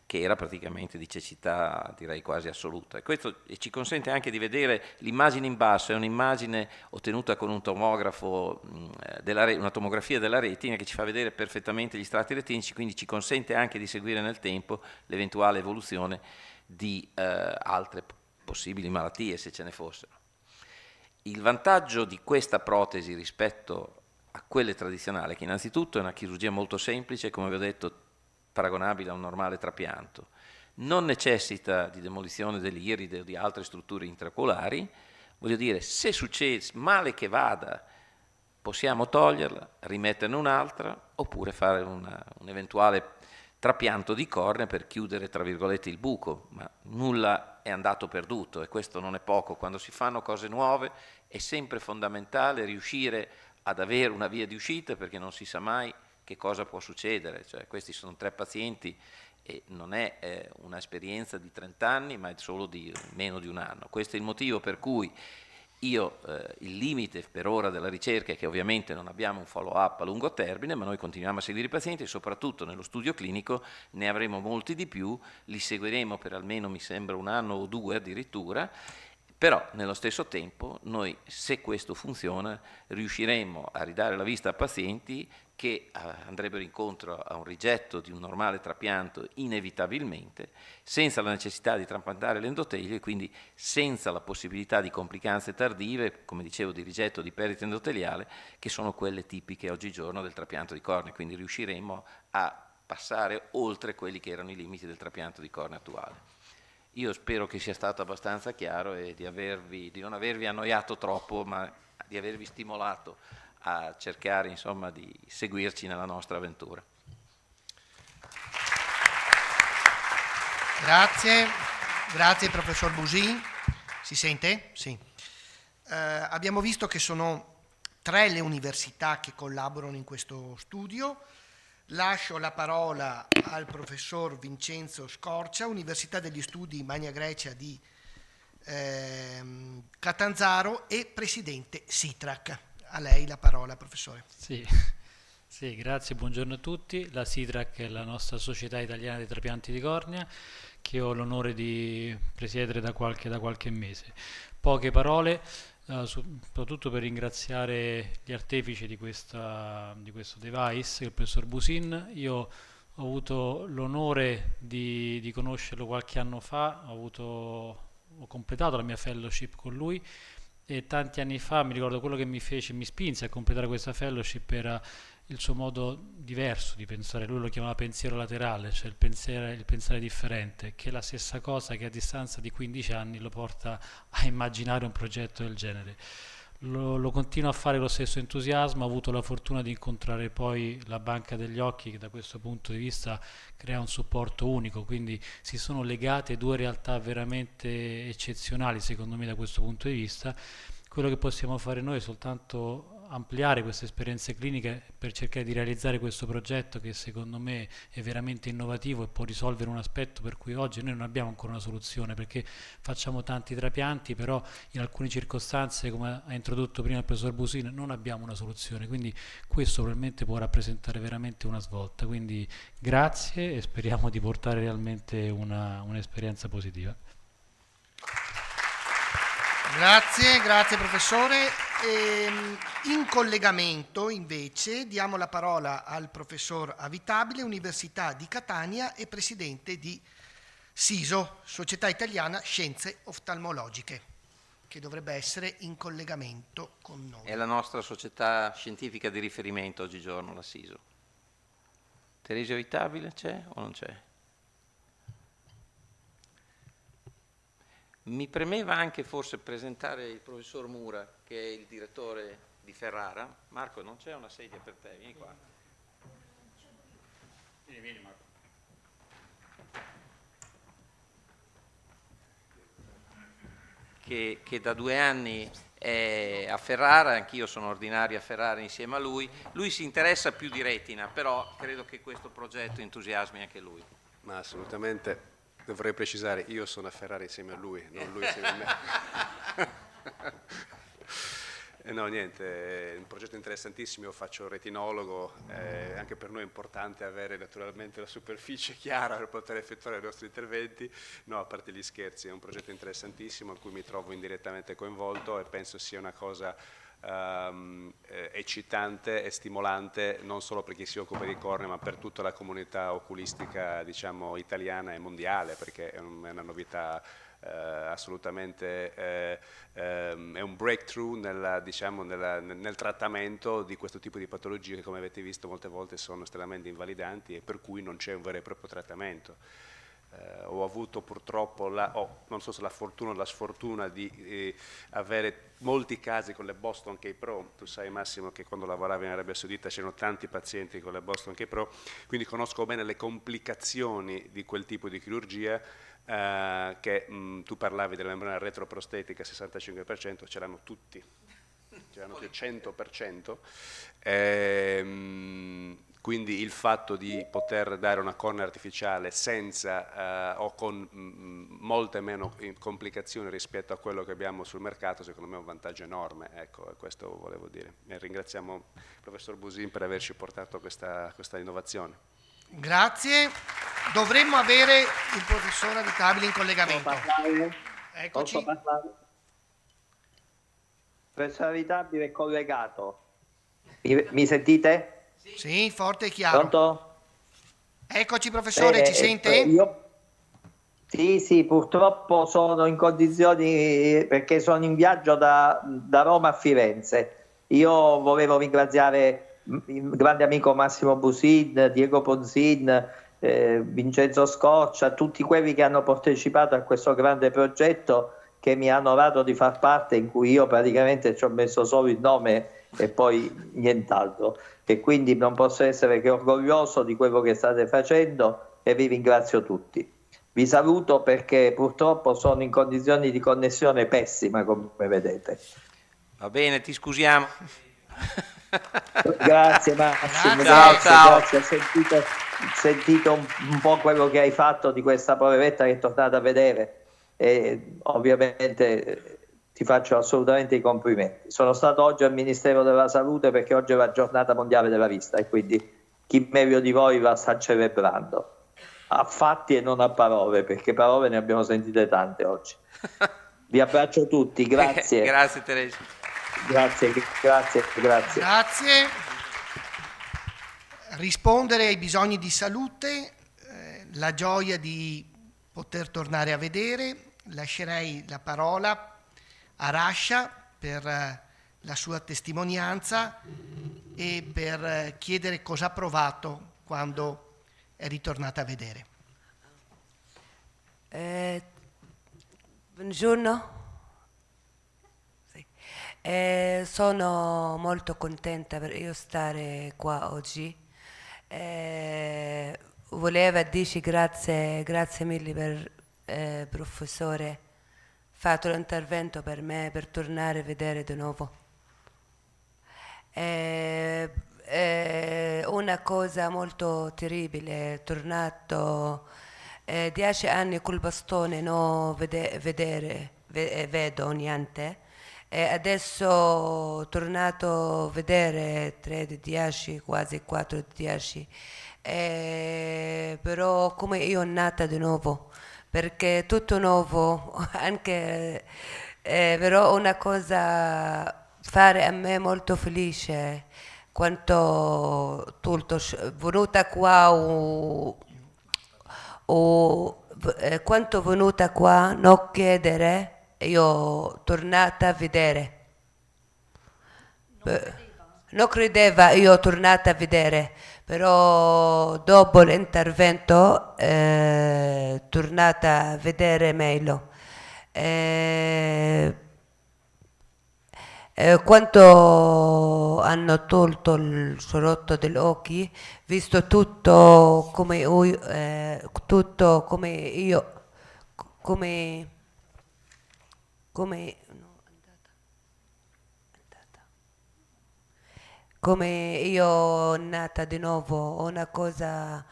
che era praticamente di cecità direi quasi assoluta. E questo ci consente anche di vedere l'immagine in basso, è un'immagine ottenuta con un tomografo, una tomografia della retina che ci fa vedere perfettamente gli strati retinici, quindi ci consente anche di seguire nel tempo l'eventuale evoluzione di altre possibili malattie se ce ne fossero. Il vantaggio di questa protesi rispetto a quelle tradizionali, che innanzitutto è una chirurgia molto semplice, come vi ho detto, paragonabile a un normale trapianto, non necessita di demolizione dell'iride o di altre strutture intraoculari. Voglio dire, se succede male che vada, possiamo toglierla, rimetterne un'altra, oppure fare un eventuale trapianto di cornea per chiudere, tra virgolette, il buco, ma nulla è andato perduto, e questo non è poco. Quando si fanno cose nuove è sempre fondamentale riuscire ad avere una via di uscita, perché non si sa mai che cosa può succedere. Cioè, questi sono 3 pazienti e non è un'esperienza di 30 anni, ma è solo di meno di un anno. Questo è il motivo per cui il limite per ora della ricerca è che ovviamente non abbiamo un follow-up a lungo termine, ma noi continuiamo a seguire i pazienti, e soprattutto nello studio clinico ne avremo molti di più, li seguiremo per almeno, mi sembra, 1 anno o 2 addirittura. Però nello stesso tempo noi, se questo funziona, riusciremo a ridare la vista a pazienti che andrebbero incontro a un rigetto di un normale trapianto inevitabilmente, senza la necessità di trapiantare l'endotelio, e quindi senza la possibilità di complicanze tardive, come dicevo, di rigetto, di perdita endoteliale, che sono quelle tipiche oggigiorno del trapianto di cornea. Quindi riusciremo a passare oltre quelli che erano i limiti del trapianto di cornea attuale. Io spero che sia stato abbastanza chiaro e di non avervi annoiato troppo, ma di avervi stimolato a cercare, insomma, di seguirci nella nostra avventura. Grazie professor Busin. Si sente? Sì. Abbiamo visto che sono 3 le università che collaborano in questo studio. Lascio la parola al professor Vincenzo Scorcia, Università degli Studi Magna Grecia di Catanzaro e presidente SITRAC. A lei la parola, professore. Sì, grazie, buongiorno a tutti. La SITRAC è la nostra Società Italiana dei Trapianti di Cornea, che ho l'onore di presiedere da qualche mese. Poche parole, soprattutto per ringraziare gli artefici di questo device, il professor Busin. Io ho avuto l'onore di conoscerlo qualche anno fa, ho completato la mia fellowship con lui, e tanti anni fa mi ricordo quello che mi spinse a completare questa fellowship era il suo modo diverso di pensare. Lui lo chiamava pensiero laterale, cioè il pensare differente, che è la stessa cosa che a distanza di 15 anni lo porta a immaginare un progetto del genere. Lo continuo a fare con lo stesso entusiasmo. Ho avuto la fortuna di incontrare poi la Banca degli Occhi, che da questo punto di vista crea un supporto unico, quindi si sono legate 2 realtà veramente eccezionali secondo me da questo punto di vista. Quello che possiamo fare noi è soltanto ampliare queste esperienze cliniche per cercare di realizzare questo progetto, che secondo me è veramente innovativo e può risolvere un aspetto per cui oggi noi non abbiamo ancora una soluzione, perché facciamo tanti trapianti, però in alcune circostanze, come ha introdotto prima il professor Busin, non abbiamo una soluzione. Quindi questo probabilmente può rappresentare veramente una svolta. Quindi grazie e speriamo di portare realmente un'esperienza positiva. Grazie professore. In collegamento invece diamo la parola al professor Avitabile, Università di Catania e presidente di SISO, Società Italiana Scienze Oftalmologiche, che dovrebbe essere in collegamento con noi. È la nostra società scientifica di riferimento oggigiorno, la SISO. Teresio Avitabile c'è o non c'è? Mi premeva anche forse presentare il professor Mura, che è il direttore di Ferrara. Marco, non c'è una sedia per te? Vieni qua. Vieni Marco. Che da 2 anni è a Ferrara, anch'io sono ordinario a Ferrara insieme a lui. Lui si interessa più di retina, però credo che questo progetto entusiasmi anche lui. Ma assolutamente. Dovrei precisare, io sono a Ferrara insieme a lui, non lui insieme a me. No, niente, è un progetto interessantissimo. Io faccio il retinologo, anche per noi è importante avere naturalmente la superficie chiara per poter effettuare i nostri interventi. No, a parte gli scherzi, è un progetto interessantissimo in cui mi trovo indirettamente coinvolto e penso sia una cosa eccitante e stimolante non solo per chi si occupa di cornea, ma per tutta la comunità oculistica, diciamo, italiana e mondiale, perché è una novità assolutamente è un breakthrough nel trattamento di questo tipo di patologie che, come avete visto, molte volte sono estremamente invalidanti e per cui non c'è un vero e proprio trattamento. Ho avuto purtroppo, non so se la fortuna o la sfortuna di avere molti casi con le Boston K-Pro. Tu sai, Massimo, che quando lavoravo in Arabia Saudita c'erano tanti pazienti con le Boston K-Pro, quindi conosco bene le complicazioni di quel tipo di chirurgia. Tu parlavi della membrana retroprostetica 65%, c'erano tutti, c'erano più 100%. Quindi il fatto di poter dare una cornea artificiale senza o con molte meno complicazioni rispetto a quello che abbiamo sul mercato, secondo me è un vantaggio enorme. Ecco, questo volevo dire. E ringraziamo il professor Busin per averci portato questa Grazie. innovazione. Dovremmo avere il professor Avitabile in collegamento. Eccoci. Posso parlare? Professor Avitabile è collegato. Mi sentite? Sì, forte e chiaro. Pronto? Eccoci professore, ci sente? Sì, purtroppo sono in condizioni, perché sono in viaggio da Roma a Firenze. Io volevo ringraziare il grande amico Massimo Busin, Diego Ponzin, Vincenzo Scoccia, tutti quelli che hanno partecipato a questo grande progetto che mi hanno dato di far parte, in cui io praticamente ci ho messo solo il nome e poi nient'altro, e quindi non posso essere che orgoglioso di quello che state facendo e vi ringrazio tutti. Vi saluto perché purtroppo sono in condizioni di connessione pessima, come vedete. Va bene, ti scusiamo. Grazie Massimo, Ciao. grazie. Sentito un po' quello che hai fatto di questa poveretta che è tornata a vedere, e ovviamente ti faccio assolutamente i complimenti. Sono stato oggi al Ministero della Salute perché oggi è la giornata mondiale della vista e quindi chi meglio di voi la sta celebrando a fatti e non a parole, perché parole ne abbiamo sentite tante oggi. Vi abbraccio tutti, grazie. Grazie Teresa. Grazie. Grazie. Rispondere ai bisogni di salute, la gioia di poter tornare a vedere. Lascerei la parola a Rasha per la sua testimonianza e per chiedere cosa ha provato quando è ritornata a vedere. Buongiorno. Sì. Sono molto contenta per io stare qua oggi. Volevo dirci grazie mille per professore, fatto l'intervento per me per tornare a vedere di nuovo. Una cosa molto terribile, tornato 10 anni col bastone, non vedo niente, e adesso tornato a vedere 3 di 10, quasi 4 di 10, però come io nata di nuovo, perché tutto nuovo, anche però una cosa fare a me molto felice quanto tutto venuta qua quanto venuta qua non chiedere, io tornata a vedere. Non credeva, io tornata a vedere, però dopo l'intervento tornata a vedere meglio. Quanto hanno tolto il sorotto degli occhi, visto tutto come io, come io nata di nuovo, una cosa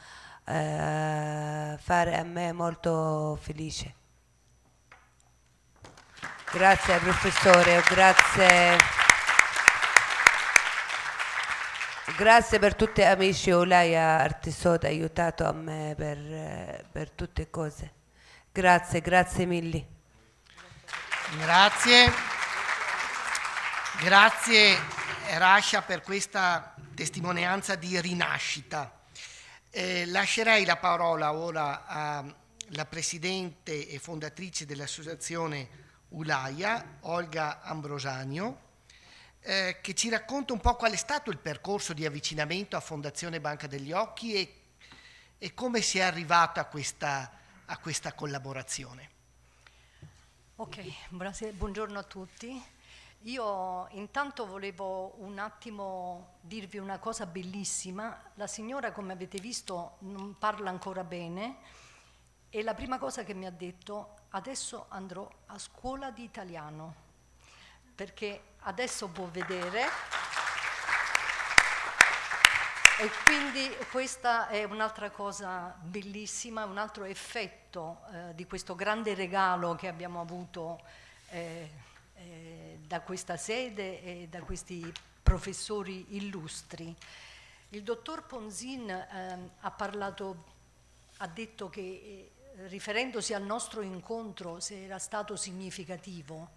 fare a me molto felice. Grazie professore, grazie per tutti gli amici, lei ha aiutato a me per tutte cose. Grazie mille. Grazie Rasha per questa testimonianza di rinascita. Lascerei la parola ora a la presidente e fondatrice dell'associazione Ulaia, Olga Ambrosanio, che ci racconta un po' qual è stato il percorso di avvicinamento a Fondazione Banca degli Occhi e come si è arrivato a questa collaborazione. Ok, buongiorno a tutti. Io intanto volevo un attimo dirvi una cosa bellissima. La signora, come avete visto, non parla ancora bene e la prima cosa che mi ha detto: adesso andrò a scuola di italiano, perché adesso può vedere. E quindi questa è un'altra cosa bellissima, un altro effetto di questo grande regalo che abbiamo avuto da questa sede e da questi professori illustri. Il dottor Ponzin ha detto che, riferendosi al nostro incontro, se era stato significativo.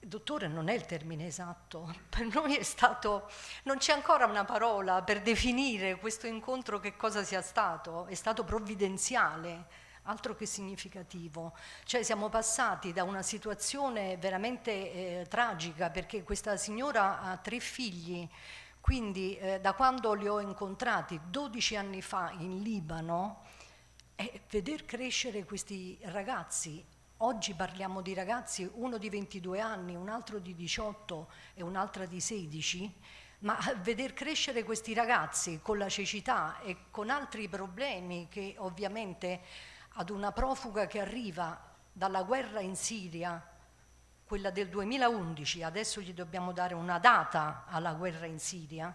Dottore non è il termine esatto, per noi è stato, non c'è ancora una parola per definire questo incontro che cosa sia stato, è stato provvidenziale, altro che significativo. Cioè siamo passati da una situazione veramente tragica, perché questa signora ha 3 figli, quindi da quando li ho incontrati 12 anni fa in Libano, veder crescere questi ragazzi. Oggi parliamo di ragazzi, uno di 22 anni, un altro di 18 e un'altra di 16, ma veder crescere questi ragazzi con la cecità e con altri problemi che ovviamente ad una profuga che arriva dalla guerra in Siria, quella del 2011, adesso gli dobbiamo dare una data alla guerra in Siria,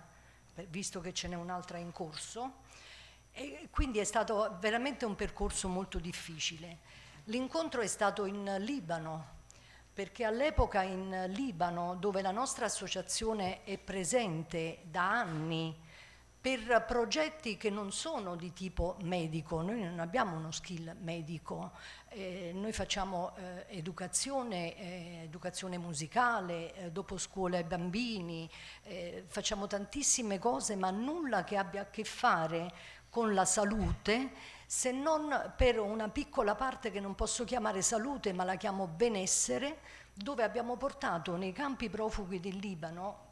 visto che ce n'è un'altra in corso, e quindi è stato veramente un percorso molto difficile. L'incontro è stato in Libano, perché all'epoca in Libano, dove la nostra associazione è presente da anni per progetti che non sono di tipo medico, noi non abbiamo uno skill medico, noi facciamo educazione musicale, dopo scuola ai bambini, facciamo tantissime cose, ma nulla che abbia a che fare con la salute, se non per una piccola parte che non posso chiamare salute, ma la chiamo benessere, dove abbiamo portato nei campi profughi del Libano,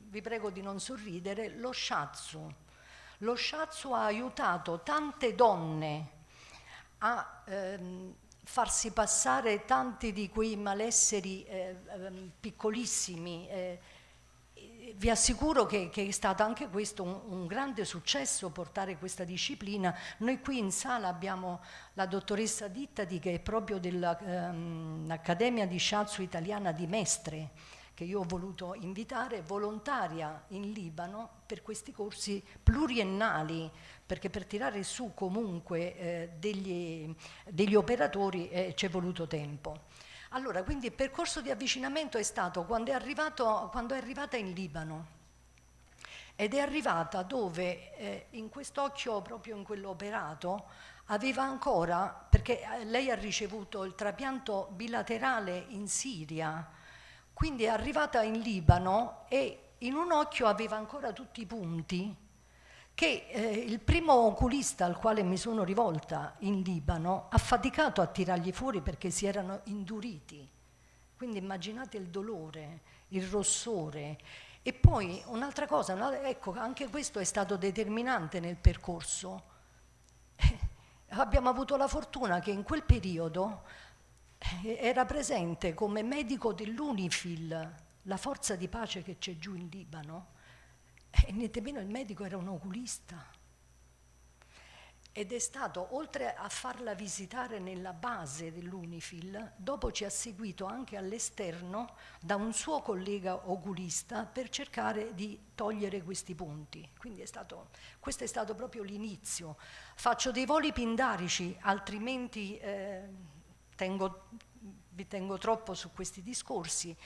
vi prego di non sorridere, lo shiatsu. Lo shiatsu ha aiutato tante donne a farsi passare tanti di quei malesseri piccolissimi. Vi assicuro che è stato anche questo un grande successo, portare questa disciplina. Noi qui in sala abbiamo la dottoressa Dittadi, che è proprio dell'Accademia di Shiatsu Italiana di Mestre, che io ho voluto invitare, volontaria in Libano per questi corsi pluriennali, perché per tirare su comunque degli operatori ci è voluto tempo. Allora, quindi il percorso di avvicinamento è stato quando è arrivata in Libano, ed è arrivata dove in quest'occhio, proprio in quello operato, aveva ancora, perché lei ha ricevuto il trapianto bilaterale in Siria, quindi è arrivata in Libano e in un occhio aveva ancora tutti i punti che il primo oculista al quale mi sono rivolta in Libano ha faticato a tirargli fuori perché si erano induriti. Quindi immaginate il dolore, il rossore. E poi un'altra cosa, ecco, anche questo è stato determinante nel percorso. Abbiamo avuto la fortuna che in quel periodo era presente come medico dell'UNIFIL, la forza di pace che c'è giù in Libano, e niente meno il medico era un oculista. Ed è stato, oltre a farla visitare nella base dell'UNIFIL, dopo ci ha seguito anche all'esterno da un suo collega oculista per cercare di togliere questi punti. Quindi questo è stato proprio l'inizio. Faccio dei voli pindarici, altrimenti vi tengo troppo su questi discorsi.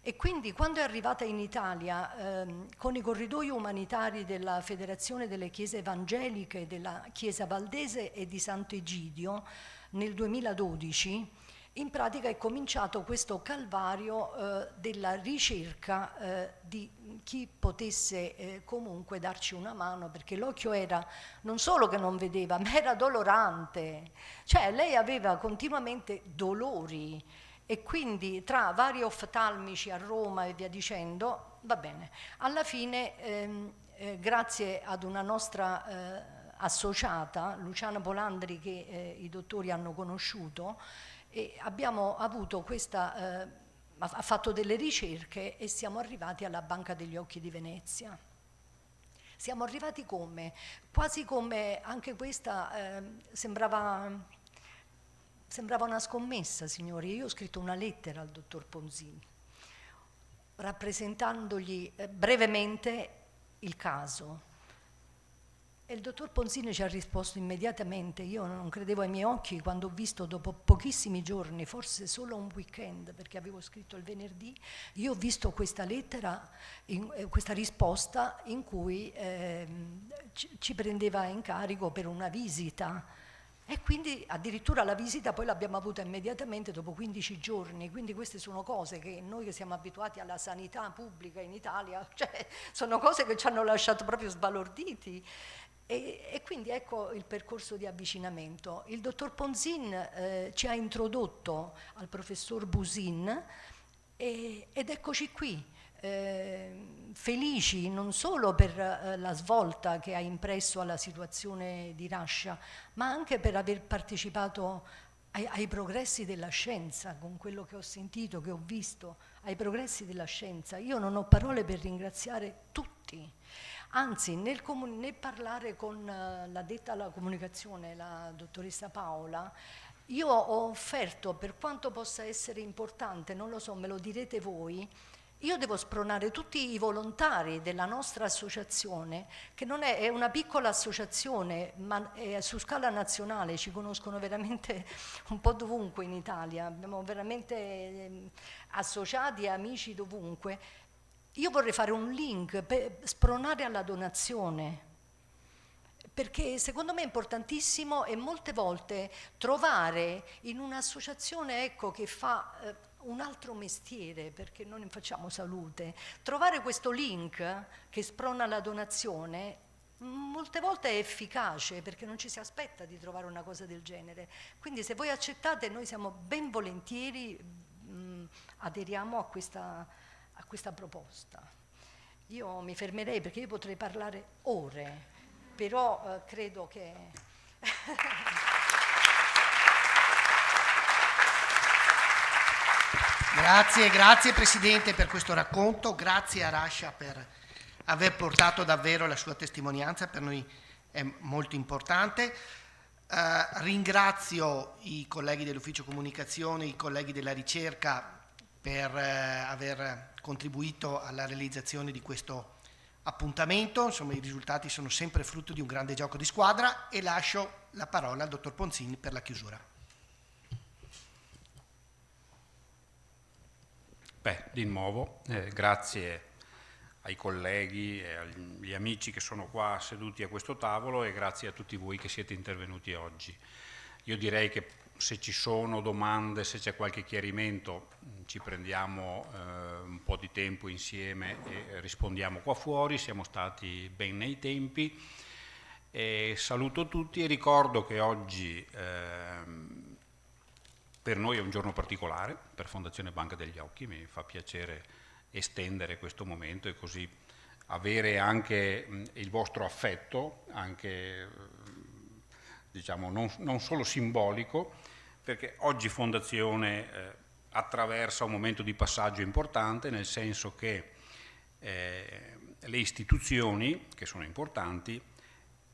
E quindi quando è arrivata in Italia con i corridoi umanitari della Federazione delle Chiese Evangeliche, della Chiesa Valdese e di Sant'Egidio nel 2012, in pratica è cominciato questo calvario della ricerca di chi potesse comunque darci una mano, perché l'occhio era non solo che non vedeva, ma era dolorante, cioè lei aveva continuamente dolori e quindi tra vari oftalmici a Roma e via dicendo, va bene, alla fine grazie ad una nostra associata, Luciana Polandri, che i dottori hanno conosciuto, e abbiamo avuto questa, ha fatto delle ricerche e siamo arrivati alla Banca degli Occhi di Venezia. Siamo arrivati come? Quasi come anche questa sembrava una scommessa, signori. Io ho scritto una lettera al dottor Ponzini, rappresentandogli brevemente il caso. E il dottor Ponzini ci ha risposto immediatamente. Io non credevo ai miei occhi quando ho visto, dopo pochissimi giorni, forse solo un weekend, perché avevo scritto il venerdì, io ho visto questa lettera, questa risposta in cui ci prendeva in carico per una visita. E quindi addirittura la visita poi l'abbiamo avuta immediatamente dopo 15 giorni, quindi queste sono cose che noi che siamo abituati alla sanità pubblica in Italia, cioè sono cose che ci hanno lasciato proprio sbalorditi. E quindi ecco il percorso di avvicinamento. Il dottor Ponzin ci ha introdotto al professor Busin ed eccoci qui, felici non solo per la svolta che ha impresso alla situazione di Rascia, ma anche per aver partecipato ai progressi della scienza, con quello che ho sentito, che ho visto, ai progressi della scienza. Io non ho parole per ringraziare tutti. Anzi, nel parlare con l'addetta alla comunicazione, la dottoressa Paola, io ho offerto, per quanto possa essere importante, non lo so, me lo direte voi, io devo spronare tutti i volontari della nostra associazione, che non è una piccola associazione, ma è su scala nazionale, ci conoscono veramente un po' dovunque in Italia, abbiamo veramente associati e amici dovunque. Io vorrei fare un link per spronare alla donazione, perché secondo me è importantissimo e molte volte trovare in un'associazione, ecco, che fa un altro mestiere, perché noi ne facciamo salute, trovare questo link che sprona la donazione molte volte è efficace, perché non ci si aspetta di trovare una cosa del genere. Quindi se voi accettate, noi siamo ben volentieri, aderiamo a questa proposta. Io mi fermerei perché io potrei parlare ore, però credo che... Grazie Presidente per questo racconto, grazie a Rascia per aver portato davvero la sua testimonianza, per noi è molto importante. Ringrazio i colleghi dell'Ufficio Comunicazione, i colleghi della ricerca per aver contribuito alla realizzazione di questo appuntamento. Insomma, i risultati sono sempre frutto di un grande gioco di squadra e lascio la parola al dottor Ponzini per la chiusura. Di nuovo, grazie ai colleghi e agli amici che sono qua seduti a questo tavolo e grazie a tutti voi che siete intervenuti oggi. Io direi che se ci sono domande, se c'è qualche chiarimento, ci prendiamo un po' di tempo insieme e rispondiamo qua fuori, siamo stati ben nei tempi. E saluto tutti e ricordo che oggi per noi è un giorno particolare, per Fondazione Banca degli Occhi, mi fa piacere estendere questo momento e così avere anche il vostro affetto, anche diciamo non solo simbolico, perché oggi Fondazione attraversa un momento di passaggio importante, nel senso che le istituzioni, che sono importanti,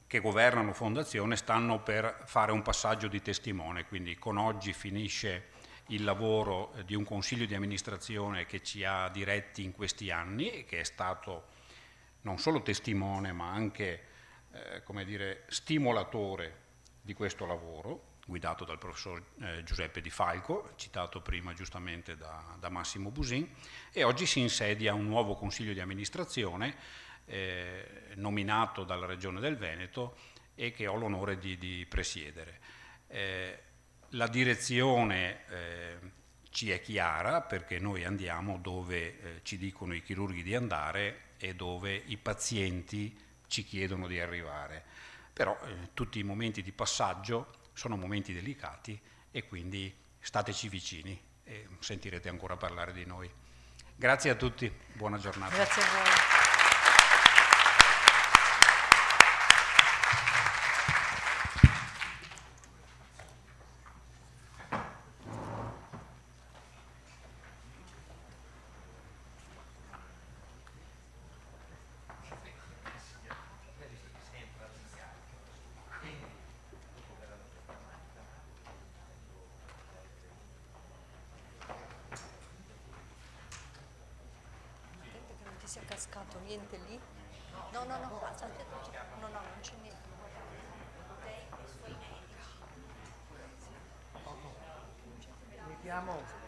che governano Fondazione, stanno per fare un passaggio di testimone, quindi con oggi finisce il lavoro di un consiglio di amministrazione che ci ha diretti in questi anni e che è stato non solo testimone ma anche come dire, stimolatore di questo lavoro, guidato dal professor Giuseppe Di Falco, citato prima giustamente da Massimo Busin, e oggi si insedia un nuovo consiglio di amministrazione nominato dalla Regione del Veneto e che ho l'onore di presiedere. La direzione ci è chiara, perché noi andiamo dove ci dicono i chirurghi di andare e dove i pazienti ci chiedono di arrivare. Però tutti i momenti di passaggio sono momenti delicati e quindi stateci vicini e sentirete ancora parlare di noi. Grazie a tutti, buona giornata. Grazie a voi. Sia cascato niente lì? No, aspetta, no, non c'è niente. Vediamo.